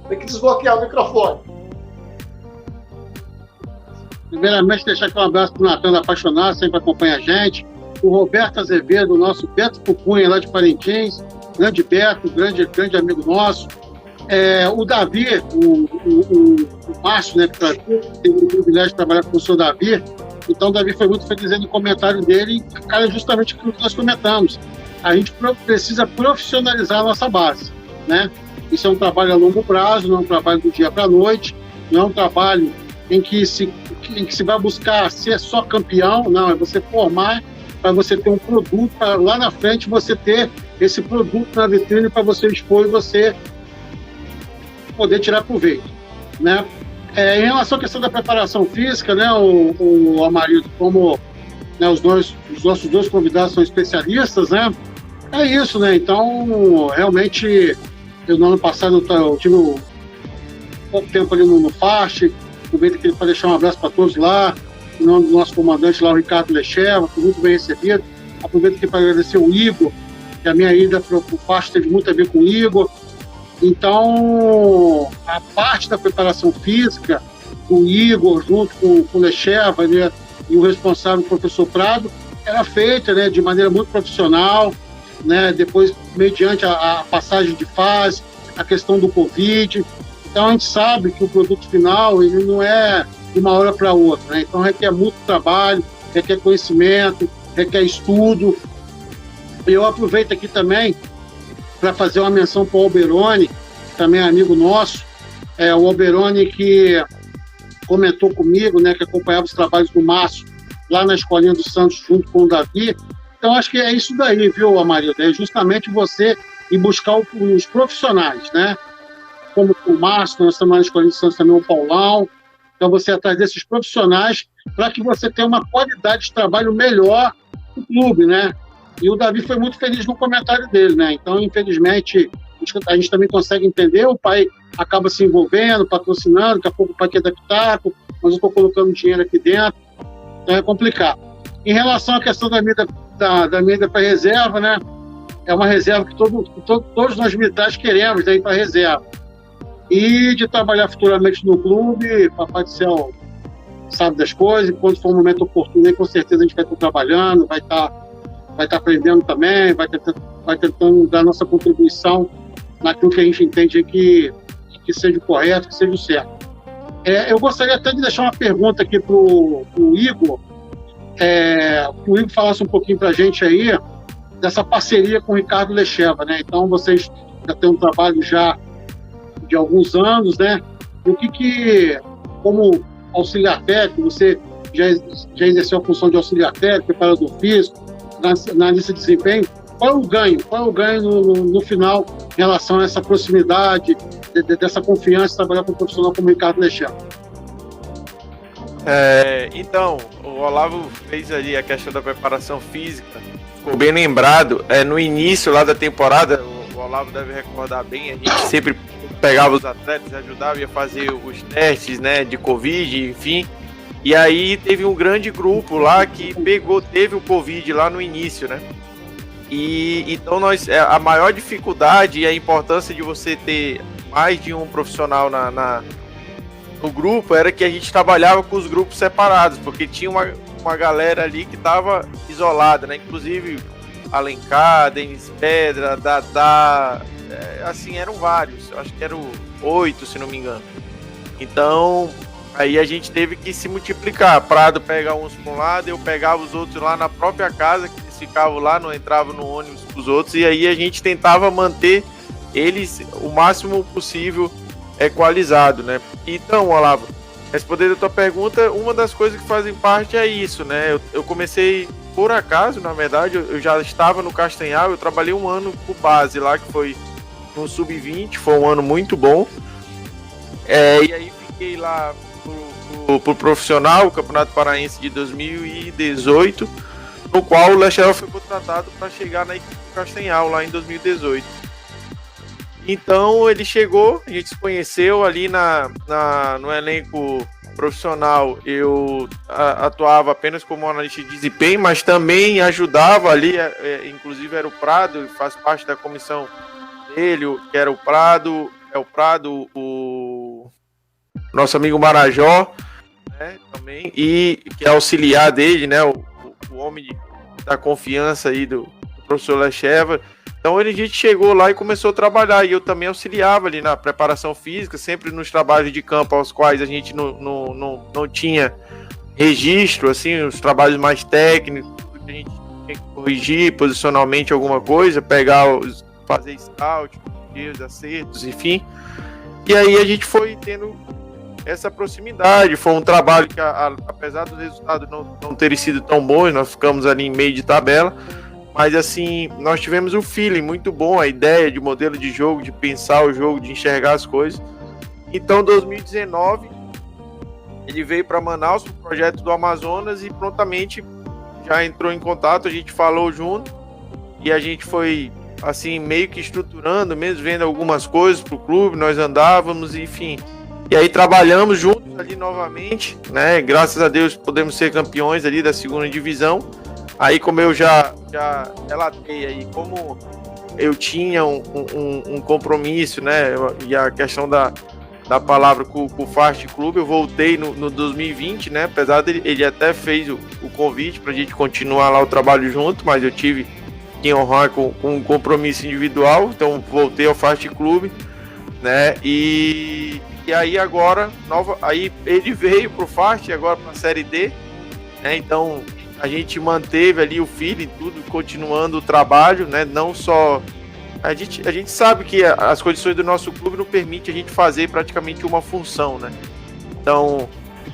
Tem que desbloquear o microfone. Primeiramente, deixar aqui um abraço para o Natan Apaixonado, sempre acompanha a gente. O Roberto Azevedo, o nosso Beto Pupunha, lá de Parintins. Grande Beto, grande amigo nosso. O Davi, o Márcio, né, que teve o privilégio de trabalhar com o professor Davi. Então, o Davi foi muito feliz no comentário dele, cara, justamente aquilo que nós comentamos. A gente precisa profissionalizar a nossa base, né? Isso é um trabalho a longo prazo, não é um trabalho do dia para a noite, não é um trabalho em que se vai buscar ser só campeão, não, é você formar para você ter um produto, para lá na frente você ter esse produto na vitrine para você expor e você poder tirar proveito, né? Em relação à questão da preparação física, né, o Amarildo, como, né, os nossos dois convidados são especialistas, né? É isso, né? Então, realmente, eu no ano passado eu tive pouco tempo ali no FAST, aproveito aqui para deixar um abraço para todos lá, em nome do nosso comandante lá, o Ricardo Lecheva, foi muito bem recebido. Aproveito aqui para agradecer o Igor, que a minha ida para o FAST teve muito a ver com o Igor. Então, a parte da preparação física, o Igor, junto com o Lecheva, né, e o responsável, o professor Prado, era feita, né, de maneira muito profissional, né, depois, mediante a passagem de fase, a questão do Covid. Então, a gente sabe que o produto final ele não é de uma hora para outra, né? Então, requer muito trabalho, requer conhecimento, requer estudo. Eu aproveito aqui também para fazer uma menção para o Alberoni, que também é amigo nosso. O Alberoni que comentou comigo, né, que acompanhava os trabalhos do Márcio lá na Escolinha do Santos junto com o Davi. Então, acho que é isso daí, viu, Amarildo? É justamente você ir buscar os profissionais, né? Como o Márcio, nós estamos lá na Escolinha do Santos também, o Paulão. Então, você ir atrás desses profissionais para que você tenha uma qualidade de trabalho melhor no clube, né? E o Davi foi muito feliz no comentário dele, né? Então, infelizmente, a gente também consegue entender, o pai acaba se envolvendo, patrocinando, daqui a pouco o pai quer dar pitaco, mas eu estou colocando dinheiro aqui dentro, então é complicado. Em relação à questão da medida para reserva, né? É uma reserva que todos nós militares queremos, né, ir para reserva. E de trabalhar futuramente no clube, Papai do Céu sabe das coisas, e quando for um momento oportuno, aí, com certeza a gente vai estar trabalhando, vai estar aprendendo também, vai tentando dar nossa contribuição naquilo que a gente entende que seja o correto, que seja o certo. Eu gostaria até de deixar uma pergunta aqui para o Igor, que o Igor falasse um pouquinho para a gente aí dessa parceria com o Ricardo Lecheva, né? Então, vocês já têm um trabalho já de alguns anos, né? E o que como auxiliar técnico, você já exerceu a função de auxiliar técnico, preparador físico, na lista de desempenho, qual é o ganho no final em relação a essa proximidade, dessa confiança de trabalhar com um profissional como o Ricardo Lecheva? Então, o Olavo fez ali a questão da preparação física, ficou bem lembrado, no início lá da temporada, o Olavo deve recordar bem, a gente sempre pegava os atletas, ajudava a fazer os testes, né, de Covid, enfim, e aí teve um grande grupo lá que teve o Covid lá no início, né? E então a maior dificuldade e a importância de você ter mais de um profissional no grupo era que a gente trabalhava com os grupos separados, porque tinha uma galera ali que estava isolada, né? Inclusive Alencar, Denis Pedra, Dadá, assim, eram vários, acho que eram 8, se não me engano. Então, aí a gente teve que se multiplicar. Prado pega uns para um lado, eu pegava os outros lá na própria casa, que eles ficavam lá, não entravam no ônibus com os outros, e aí a gente tentava manter eles o máximo possível equalizado, né? Então, Olavo, respondendo a tua pergunta, uma das coisas que fazem parte é isso, né? Eu comecei por acaso, na verdade, eu já estava no Castanhal, eu trabalhei um ano por base lá, que foi no Sub-20, foi um ano muito bom. E aí fiquei lá pro profissional, o Campeonato Paraense de 2018, no qual o Lecheva foi contratado para chegar na equipe do Castanhal lá em 2018. Então ele chegou, a gente se conheceu ali no elenco profissional. Eu atuava apenas como analista de desempenho, mas também ajudava ali, inclusive era o Prado, faz parte da comissão dele, que era o Prado, o nosso amigo Marajó, né, também, e que é auxiliar dele, né, o homem da confiança aí do professor Lecheva. Então a gente chegou lá e começou a trabalhar, e eu também auxiliava ali na preparação física, sempre nos trabalhos de campo aos quais a gente não tinha registro, assim, os trabalhos mais técnicos, que a gente tinha que corrigir posicionalmente alguma coisa, fazer scout, os acertos, enfim. E aí a gente foi tendo essa proximidade, foi um trabalho que, apesar dos resultados não terem sido tão bons, nós ficamos ali em meio de tabela, mas assim, nós tivemos um feeling muito bom, a ideia de modelo de jogo, de pensar o jogo, de enxergar as coisas. Então, em 2019, ele veio para Manaus, para o projeto do Amazonas, e prontamente já entrou em contato, a gente falou junto, e a gente foi, assim, meio que estruturando, mesmo vendo algumas coisas para o clube, nós andávamos, enfim. E aí trabalhamos juntos ali novamente, né? Graças a Deus podemos ser campeões ali da segunda divisão. Aí, como eu já relatei aí, como eu tinha um compromisso, né, e a questão da palavra com o Fast Clube, eu voltei no 2020, né, apesar dele, ele até fez o convite para a gente continuar lá o trabalho junto, mas eu tive que honrar com um compromisso individual, então voltei ao Fast Clube, né, e aí agora, aí ele veio pro Fast, agora para a Série D, né, então a gente manteve ali o feeling, tudo, continuando o trabalho, né? Não só... A gente sabe que as condições do nosso clube não permitem a gente fazer praticamente uma função, né? Então,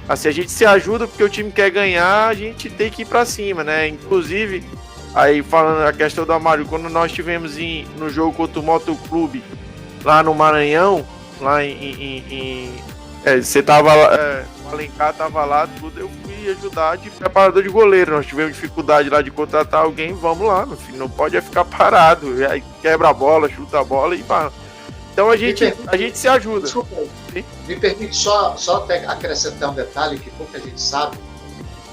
assim, a gente se ajuda porque o time quer ganhar, a gente tem que ir para cima, né? Inclusive, aí falando a questão do Amário, quando nós estivemos no jogo contra o Motoclube, lá no Maranhão, lá você tava lá, o Alencar tava lá, tudo, eu fui ajudar de preparador de goleiro. Nós tivemos dificuldade lá de contratar alguém, vamos lá, meu filho, não pode ficar parado, aí quebra a bola, chuta a bola e pá. Então a gente se ajuda. Desculpa, me permite só até acrescentar um detalhe que pouca gente sabe.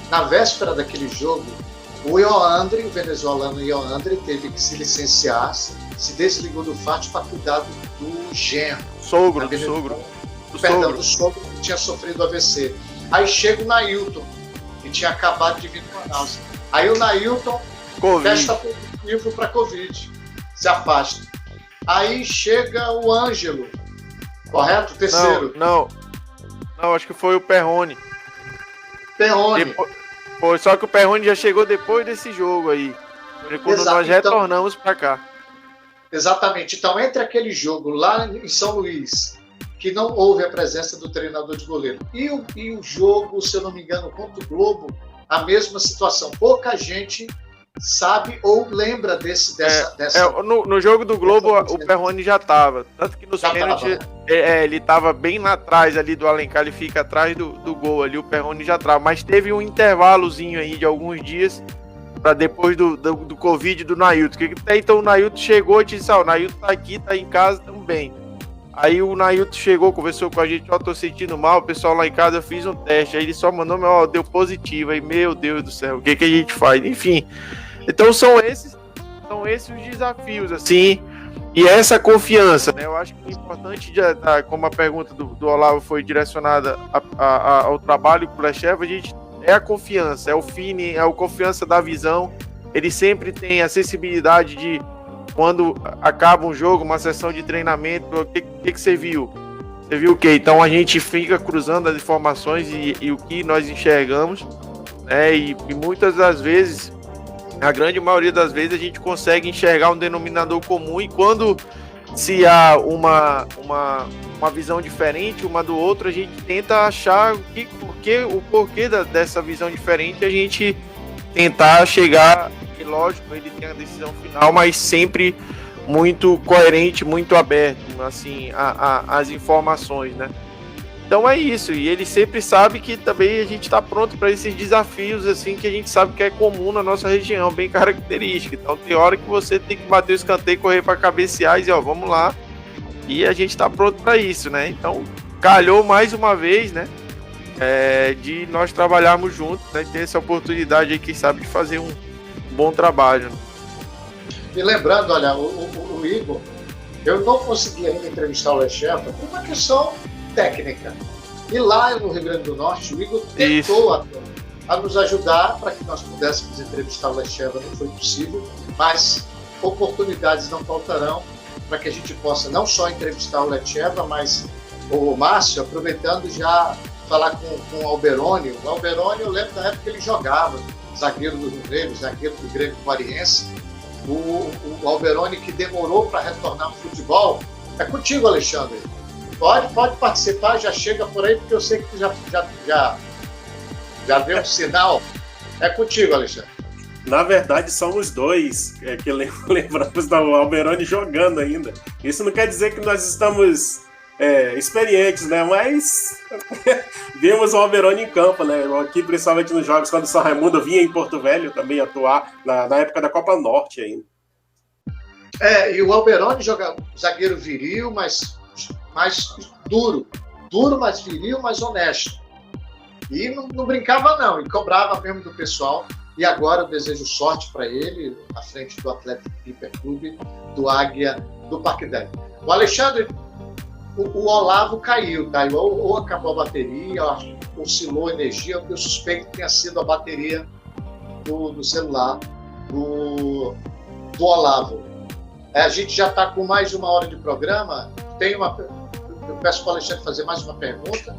Na véspera daquele jogo, o venezuelano Ioandre, teve que se licenciar, se desligou do FAT para cuidar do genro. Do sogro. Do sogro que tinha sofrido AVC. Aí chega o Nailton, que tinha acabado de vir do Manaus. Aí o Nailton testa positivo para Covid, se afasta. Aí chega o Ângelo, correto? Terceiro. Não, acho que foi o Perrone. Perrone. Só que o Perrone já chegou depois desse jogo aí. Quando nós retornamos para cá. Exatamente. Então, entre aquele jogo lá em São Luís, que não houve a presença do treinador de goleiro, e o jogo, se eu não me engano, contra o Globo, a mesma situação. Pouca gente sabe ou lembra dessa... No jogo do Globo, o Perrone já estava. Tanto que nos pênaltis, ele estava bem lá atrás ali do Alencar, ele fica atrás do gol ali, o Perrone já estava. Mas teve um intervalozinho aí de alguns dias para depois do Covid do Nailton. Então o Nailton chegou e disse, o Nailton tá aqui, tá em casa também. Aí o Nailton chegou, conversou com a gente, tô sentindo mal, o pessoal lá em casa, eu fiz um teste, aí ele só mandou, deu positivo, aí, meu Deus do céu, o que a gente faz? Enfim, então são esses os desafios, assim, e essa confiança, né, eu acho que é importante, como a pergunta do Olavo foi direcionada ao trabalho com o Lechev, a gente é a confiança, é o feeling, é a confiança da visão, ele sempre tem a sensibilidade de quando acaba um jogo, uma sessão de treinamento, o que você viu? Você viu o quê? Então a gente fica cruzando as informações e o que nós enxergamos, né? E muitas das vezes, a grande maioria das vezes, a gente consegue enxergar um denominador comum, e quando se há uma visão diferente uma do outro, a gente tenta achar o porquê dessa visão diferente, a gente tentar chegar... Lógico, ele tem a decisão final, mas sempre muito coerente, muito aberto, assim, as informações, né? Então é isso, e ele sempre sabe que também a gente está pronto para esses desafios, assim, que a gente sabe que é comum na nossa região, bem característica. Então tem hora que você tem que bater o escanteio, correr para cabecear e dizer, vamos lá, e a gente está pronto para isso, né? Então calhou mais uma vez, né? De nós trabalharmos juntos, né? Ter essa oportunidade aí, quem sabe, de fazer um bom trabalho. E lembrando, olha, o Igor, eu não consegui ainda entrevistar o Lechev por uma questão técnica. E lá no Rio Grande do Norte, o Igor tentou a nos ajudar para que nós pudéssemos entrevistar o Lechev, não foi possível, mas oportunidades não faltarão para que a gente possa não só entrevistar o Lechev, mas o Márcio, aproveitando já falar com o Alberoni. O Alberoni, eu lembro da época que ele jogava, zagueiro do Rio Negro, zagueiro do Grêmio Guariense. O Alberoni, que demorou para retornar ao futebol. É contigo, Alexandre. Pode participar, já chega por aí, porque eu sei que tu já deu um sinal. É contigo, Alexandre. Na verdade, somos dois que lembramos do Alberoni jogando ainda. Isso não quer dizer que nós estamos experientes, né? Mas vimos o Alberoni em campo, né? Aqui, principalmente nos jogos, quando o São Raimundo vinha em Porto Velho também atuar, na época da Copa Norte ainda. E o Alberoni joga zagueiro viril, mas mais duro, mas viril, mas honesto. E não brincava não, e cobrava mesmo do pessoal. E agora eu desejo sorte para ele, à frente do Atlético Hiperclube, do Águia, do Parque Délio. O Alexandre, o Olavo caiu, ou acabou a bateria, oscilou a energia, eu suspeito que tenha sido a bateria do celular do Olavo. A gente já está com mais de 1 hora de programa. Eu peço para o Alexandre fazer mais uma pergunta.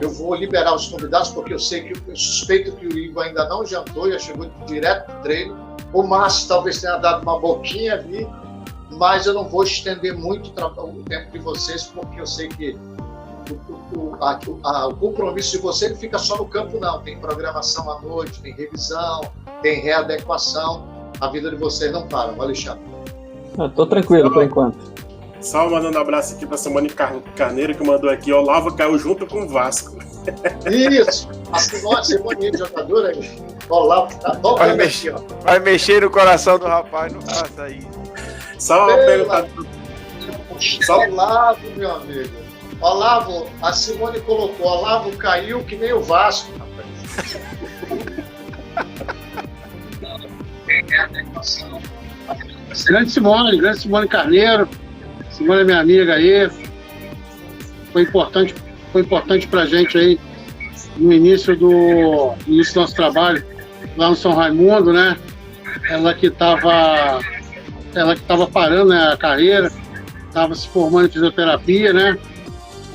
Eu vou liberar os convidados, porque eu suspeito que o Igor ainda não jantou, já chegou direto do treino. O Márcio talvez tenha dado uma boquinha ali, mas eu não vou estender muito o tempo de vocês, porque eu sei que o compromisso de vocês não fica só no campo, não. Tem programação à noite, tem revisão, tem readequação. A vida de vocês não para, Alexandre. Estou tranquilo por enquanto. Só mandando um abraço aqui para Simone Carneiro, que mandou aqui, Olavo caiu junto com o Vasco. Isso! A Simone jogadora aí. Olavo tá bom. Vai mexer no coração do rapaz, não faça isso. Só uma pergunta. Olavo, meu amigo. Olavo, a Simone colocou, Olavo caiu que nem o Vasco, rapaz. Grande Simone Carneiro. Simone é minha amiga aí. Foi importante pra gente aí no início do nosso trabalho lá no São Raimundo, né? Ela que estava parando, né, a carreira, estava se formando em fisioterapia, né?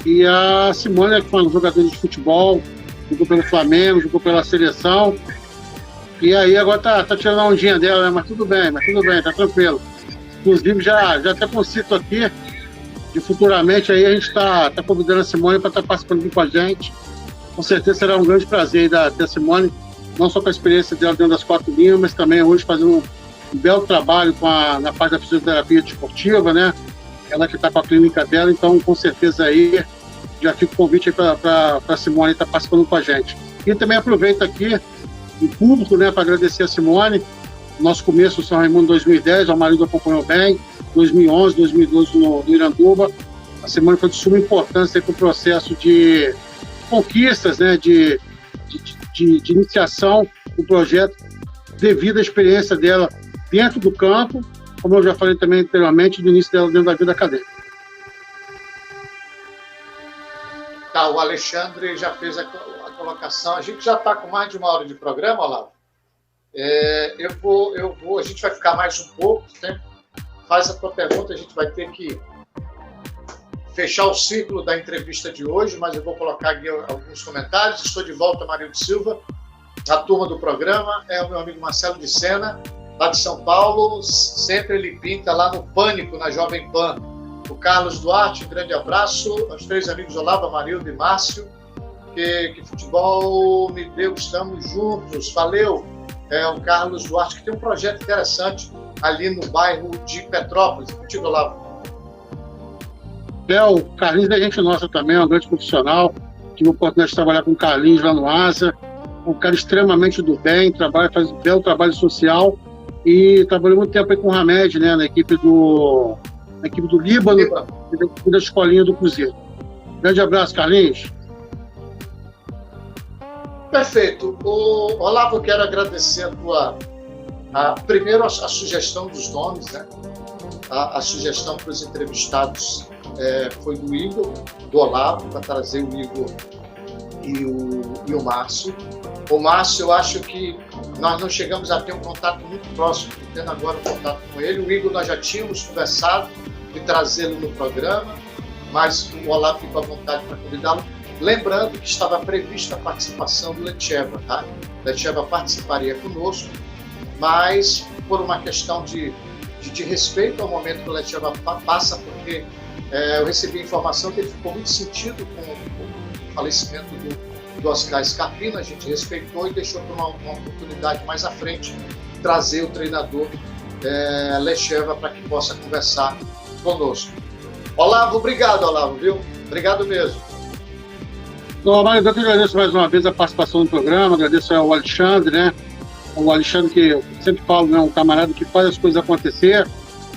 E a Simone, que foi uma jogadora de futebol, jogou pelo Flamengo, jogou pela seleção. E aí agora tá tirando a ondinha dela, né? Mas tudo bem, tá tranquilo. Inclusive, já até concito aqui, de futuramente aí a gente tá convidando a Simone para estar participando aqui com a gente. Com certeza será um grande prazer ter a Simone, não só com a experiência dela dentro das 4 linhas, mas também hoje fazendo um belo trabalho na parte da fisioterapia desportiva, né? Ela que está com a clínica dela, então com certeza aí já fica o convite aí para a Simone estar participando com a gente. E também aproveito aqui em público, né, para agradecer a Simone. Nosso começo no São Raimundo 2010, o marido acompanhou bem, 2011, 2012 no Iranduba. A Simone foi de suma importância para o processo de conquistas, né, de iniciação do projeto, devido à experiência dela dentro do campo, como eu já falei também anteriormente, do início dela dentro da vida acadêmica. Tá, o Alexandre já fez a colocação. A gente já está com mais de 1 hora de programa, Olavo. A gente vai ficar mais um pouco, né? Faz a tua pergunta, a gente vai ter que fechar o ciclo da entrevista de hoje, mas eu vou colocar aqui alguns comentários. Estou de volta, Marildo Silva. A turma do programa é o meu amigo Marcelo de Sena, lá de São Paulo. Sempre ele pinta lá no Pânico, na Jovem Pan. O Carlos Duarte, um grande abraço. Os 3 amigos Olavo, Marildo e Márcio. Que futebol me deu, estamos juntos. Valeu. O Carlos Duarte, que tem um projeto interessante ali no bairro de Petrópolis. Contigo, Olavo. O Carlinhos é gente nossa também, é um grande profissional. Tive a oportunidade de trabalhar com o Carlinhos lá no ASA. Um cara extremamente do bem, faz um belo trabalho social. E trabalhou muito tempo aí com o Hamed, né, na equipe do Líbano e da escolinha do Cruzeiro. Grande abraço, Carlinhos. Perfeito. Olavo, eu quero agradecer primeiro a sugestão dos nomes, né? A sugestão para os entrevistados foi do Igor, do Olavo, para trazer o Igor e o Márcio. O Márcio, eu acho que nós não chegamos a ter um contato muito próximo, tendo agora um contato com ele. O Igor nós já tínhamos conversado de trazê-lo no programa, mas o Olavo ficou à vontade para convidá-lo. Lembrando que estava prevista a participação do Letcheva, tá? O Letcheva participaria conosco, mas por uma questão de respeito ao momento que o Letcheva passa, porque eu recebi a informação que ele ficou muito sentido com o falecimento do Oscar Scarpino. A gente respeitou e deixou para uma oportunidade mais à frente trazer o treinador Letcheva para que possa conversar conosco. Olavo, obrigado, Olavo, viu? Obrigado mesmo. Mário, eu que agradeço mais uma vez a participação no programa, agradeço ao Alexandre, né? O Alexandre, que eu sempre falo, né, um camarada que faz as coisas acontecer.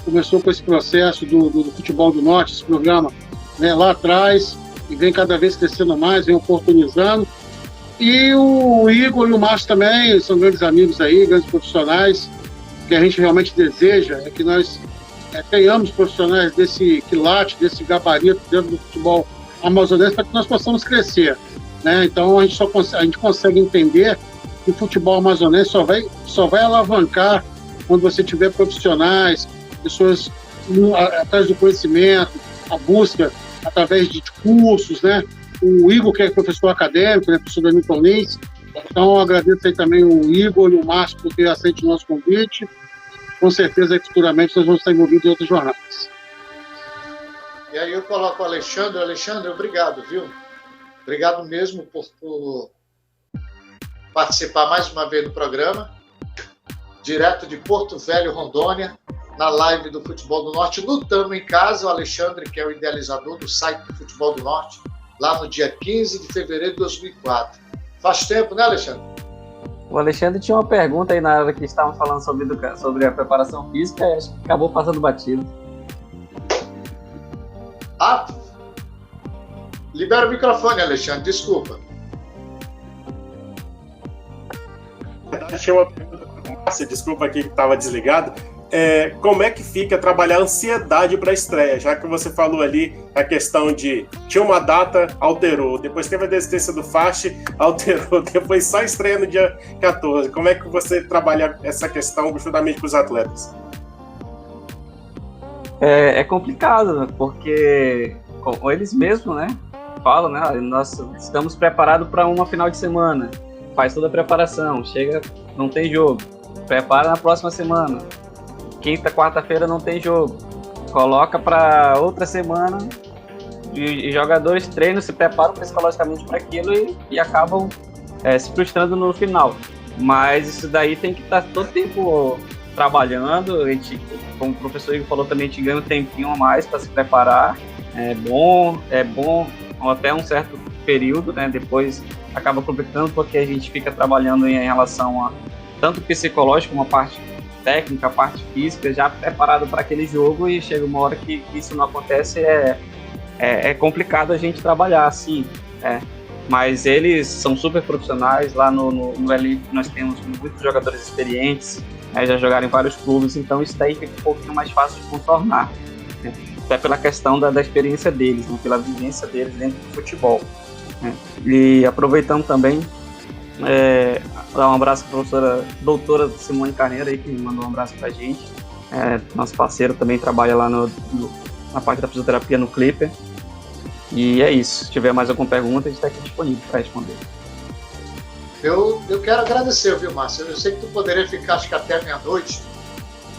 Começou com esse processo do Futebol do Norte, esse programa, né, lá atrás, e vem cada vez crescendo mais, vem oportunizando. E o Igor e o Márcio também são grandes amigos aí, grandes profissionais. O que a gente realmente deseja é que nós tenhamos profissionais desse quilate, desse gabarito dentro do futebol amazonense, para que nós possamos crescer, né? Então a gente consegue entender que o futebol amazonense só vai alavancar quando você tiver profissionais, pessoas atrás do conhecimento, a busca através de cursos, né? o Igor, que é professor acadêmico, né, professor da Newton Lins. Então, agradeço aí também o Igor e o Márcio por ter aceito o nosso convite. Com certeza, futuramente, nós vamos estar envolvidos em outras jornadas. E aí eu coloco o Alexandre. Alexandre, obrigado, viu? Obrigado mesmo por participar mais uma vez do programa, direto de Porto Velho, Rondônia, na live do Futebol do Norte, no Tamo em Casa, o Alexandre, que é o idealizador do site do Futebol do Norte, lá no dia 15 de fevereiro de 2004. Faz tempo, né, Alexandre? O Alexandre tinha uma pergunta aí na hora que estavam falando sobre a preparação física, e acho que acabou passando batido. Ah, libera o microfone, Alexandre, desculpa. Tinha uma pergunta para o Márcio, desculpa aqui que estava desligado. Como é que fica trabalhar a ansiedade para a estreia? Já que você falou ali a questão de tinha uma data, alterou, depois teve a desistência do FAST, alterou, depois só estreia no dia 14. Como é que você trabalha essa questão justamente com os atletas? É complicado, né? Porque como eles mesmos, né, falam, né, nós estamos preparados para uma final de semana, faz toda a preparação, chega, não tem jogo, prepara na próxima semana, quinta, quarta-feira não tem jogo, coloca para outra semana e jogadores treinam, se preparam psicologicamente para aquilo e acabam se frustrando no final. Mas isso daí tem que estar todo tempo trabalhando. A gente, como o professor Igor falou também, a gente ganha um tempinho a mais para se preparar. É bom até um certo período, né? Depois acaba complicando porque a gente fica trabalhando em relação a tanto psicológico como a parte técnica, a parte física, já preparado para aquele jogo, e chega uma hora que isso não acontece, é complicado a gente trabalhar assim. Mas eles são super profissionais. Lá no Elite nós temos muitos jogadores experientes, já jogaram em vários clubes, então isso daí fica um pouquinho mais fácil de contornar, né? Até pela questão da experiência deles, né? Pela vivência deles dentro do futebol, né? E aproveitando também, dar um abraço para a professora doutora Simone Carneiro, aí, que me mandou um abraço para a gente. Nosso parceiro também trabalha lá na parte da fisioterapia no Clipper. E é isso. Se tiver mais alguma pergunta, a gente está aqui disponível para responder. Eu quero agradecer, viu, Márcio? Eu sei que tu poderia ficar, acho que até meia-noite,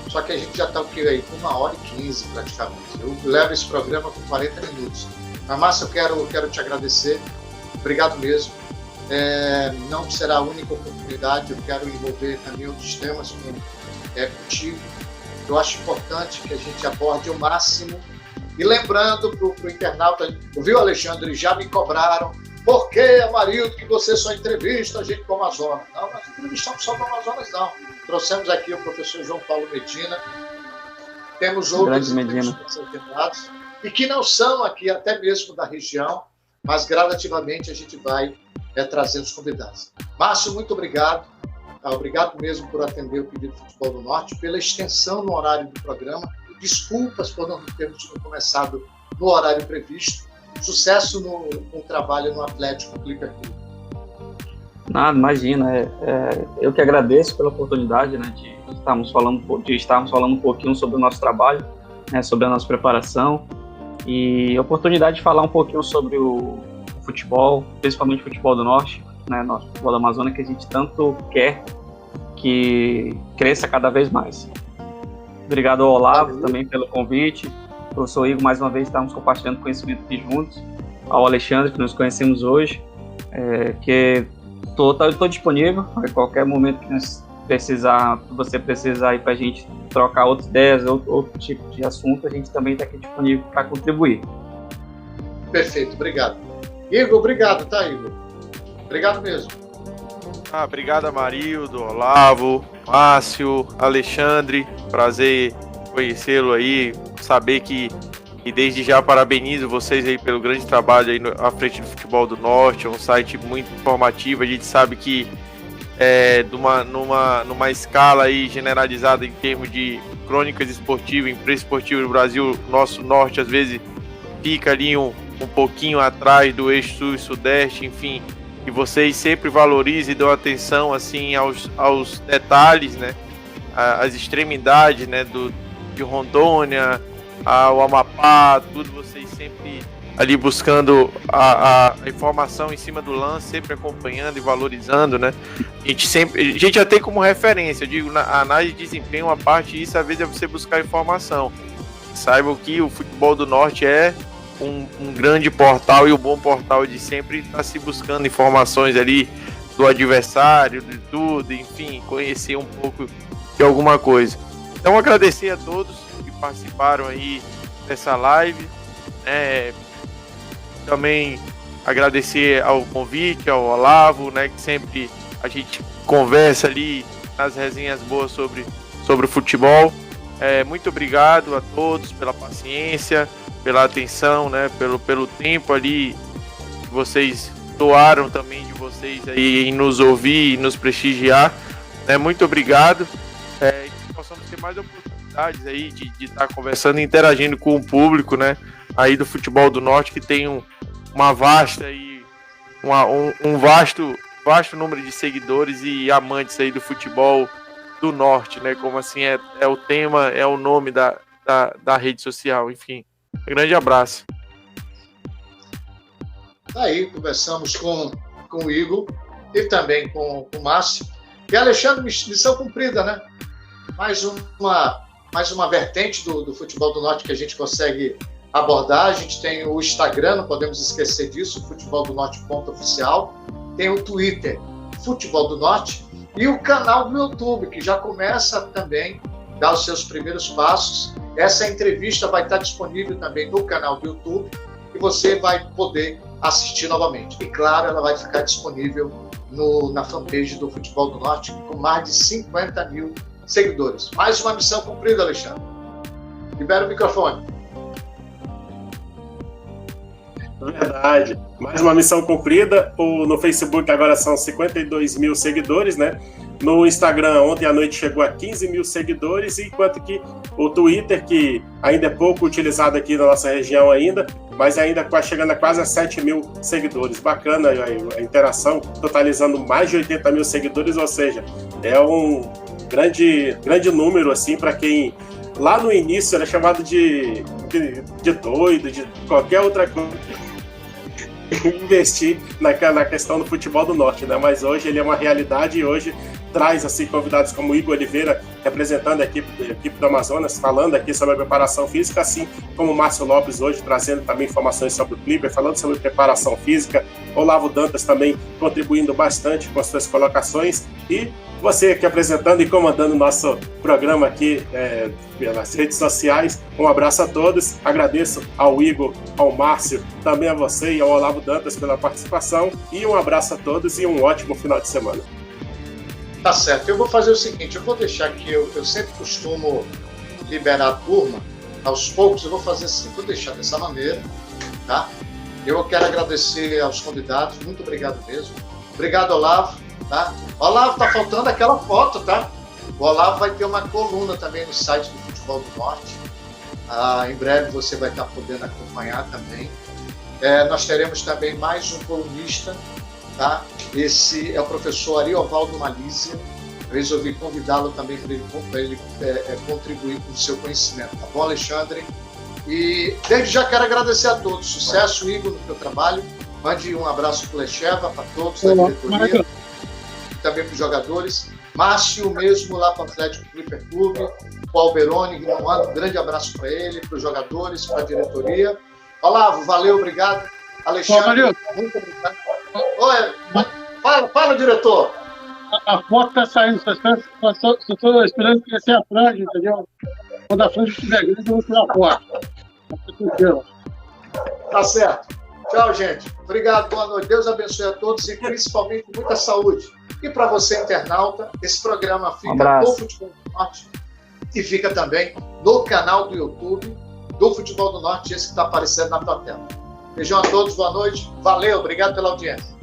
só que a gente já está aí com 1h15 praticamente. Eu levo esse programa com 40 minutos. Mas, Márcio, eu quero te agradecer. Obrigado mesmo. Não será a única oportunidade, eu quero envolver também outros temas contigo. Eu acho importante que a gente aborde o máximo. E lembrando para o internauta, viu, Alexandre, já me cobraram: por que, Amarildo, que você só entrevista a gente do Amazonas? Não, nós entrevistamos só do Amazonas, não. Trouxemos aqui o professor João Paulo Medina, temos outros internados, e que não são aqui até mesmo da região, mas gradativamente a gente vai trazendo os convidados. Márcio, muito obrigado. Obrigado mesmo por atender o pedido do Futebol do Norte, pela extensão no horário do programa. Desculpas por não termos começado no horário previsto. Sucesso no trabalho no Atlético Clipper Clube. Nada, imagina. Eu que agradeço pela oportunidade, né, de estarmos falando um pouquinho sobre o nosso trabalho, né, sobre a nossa preparação, e a oportunidade de falar um pouquinho sobre o futebol, principalmente o futebol do Norte, né, nosso futebol da Amazônia, que a gente tanto quer que cresça cada vez mais. Obrigado ao Olavo também pelo convite. Professor Igor, mais uma vez, estamos compartilhando conhecimento aqui juntos. Ao Alexandre, que nos conhecemos hoje, que estou disponível a qualquer momento que você precisar ir para a gente trocar outras ideias, outro tipo de assunto, a gente também está aqui disponível para contribuir. Perfeito, obrigado. Igor, obrigado, tá, Igor? Obrigado mesmo. Obrigado, Amarildo, Olavo, Márcio, Alexandre, prazer conhecê-lo aí, saber que desde já parabenizo vocês aí pelo grande trabalho aí à frente do Futebol do Norte. É um site muito informativo. A gente sabe que numa escala aí generalizada em termos de crônicas esportivas, imprensa esportiva do Brasil, nosso Norte às vezes fica ali um pouquinho atrás do eixo sul e sudeste, enfim, que vocês sempre valorizem e dão atenção assim aos detalhes, né, as extremidades, né, de Rondônia ao Amapá, tudo vocês sempre ali buscando a a informação em cima do lance, sempre acompanhando e valorizando, né? A gente já tem como referência, eu digo, a análise de desempenho, uma parte disso, às vezes, é você buscar informação. Saibam que o Futebol do Norte é um grande portal e um bom portal de sempre estar se buscando informações ali do adversário, de tudo, enfim, conhecer um pouco de alguma coisa. Então, agradecer a todos que participaram aí dessa live, também agradecer ao convite, ao Olavo, né, que sempre a gente conversa ali nas resenhas boas sobre o futebol. Muito obrigado a todos pela paciência, pela atenção, né, pelo tempo ali que vocês doaram também de vocês aí em nos ouvir e nos prestigiar, né? Muito obrigado, e que possamos ter mais oportunidades aí de estar conversando e interagindo com o público, né, aí do Futebol do Norte, que tem uma vasta aí, um vasto número de seguidores e amantes aí do futebol do Norte, né, como assim é o tema, é o nome da rede social, enfim. Um grande abraço. Aí conversamos com o Igor e também com o Márcio. E Alexandre, missão cumprida, né? Mais uma vertente do Futebol do Norte que a gente consegue abordar. A gente tem o Instagram, não podemos esquecer disso, Futebol do Norte.oficial. Tem o Twitter, Futebol do Norte. E o canal do YouTube, que já começa também a dar os seus primeiros passos. Essa entrevista vai estar disponível também no canal do YouTube e você vai poder assistir novamente. E claro, ela vai ficar disponível na fanpage do Futebol do Norte com mais de 50 mil seguidores. Mais uma missão cumprida, Alexandre. Libera o microfone. Verdade. Mais uma missão cumprida. No Facebook agora são 52 mil seguidores, né? No Instagram, ontem à noite chegou a 15 mil seguidores, enquanto que o Twitter, que ainda é pouco utilizado aqui na nossa região ainda, mas ainda chegando a quase a 7 mil seguidores. Bacana a interação, totalizando mais de 80 mil seguidores, ou seja, é um grande número, assim, para quem lá no início era chamado de doido, de qualquer outra coisa, investir na questão do Futebol do Norte, né? Mas hoje ele é uma realidade e hoje traz assim convidados como Igor Oliveira, representando a equipe do Amazonas, falando aqui sobre a preparação física, assim como o Márcio Lopes hoje, trazendo também informações sobre o Clipper, falando sobre preparação física, Olavo Dantas também contribuindo bastante com as suas colocações, e você aqui apresentando e comandando o nosso programa aqui pelas redes sociais. Um abraço a todos, agradeço ao Igor, ao Márcio, também a você e ao Olavo Dantas pela participação, e um abraço a todos e um ótimo final de semana. Tá certo, eu vou fazer o seguinte, eu vou deixar aqui, eu sempre costumo liberar a turma, aos poucos eu vou fazer assim, vou deixar dessa maneira, tá? Eu quero agradecer aos convidados, muito obrigado mesmo. Obrigado, Olavo, tá? Olavo, tá faltando aquela foto, tá? O Olavo vai ter uma coluna também no site do Futebol do Norte, em breve você vai estar podendo acompanhar também. Nós teremos também mais um colunista, tá? Esse é o professor Ariovaldo Malízia. Eu resolvi convidá-lo também para ele contribuir com o seu conhecimento. Tá bom, Alexandre? E desde já quero agradecer a todos. Sucesso, Igor, no teu trabalho. Mande um abraço para o Lecheva, para todos da diretoria, e também para os jogadores. Márcio mesmo lá para o Atlético Clipper Clube, o Alberoni, um grande abraço para ele, para os jogadores, para a diretoria. Olavo, valeu, obrigado. Alexandre, muito obrigado. Oi, fala, diretor. A foto está saindo, só estou esperando crescer a franja, entendeu? Quando a franja estiver grande, eu vou tirar a foto. Tá certo. Tchau, gente. Obrigado, boa noite. Deus abençoe a todos e principalmente muita saúde. E para você, internauta, esse programa fica no Futebol do Norte e fica também no canal do YouTube do Futebol do Norte, esse que está aparecendo na tua tela. Beijão a todos, boa noite. Valeu, obrigado pela audiência.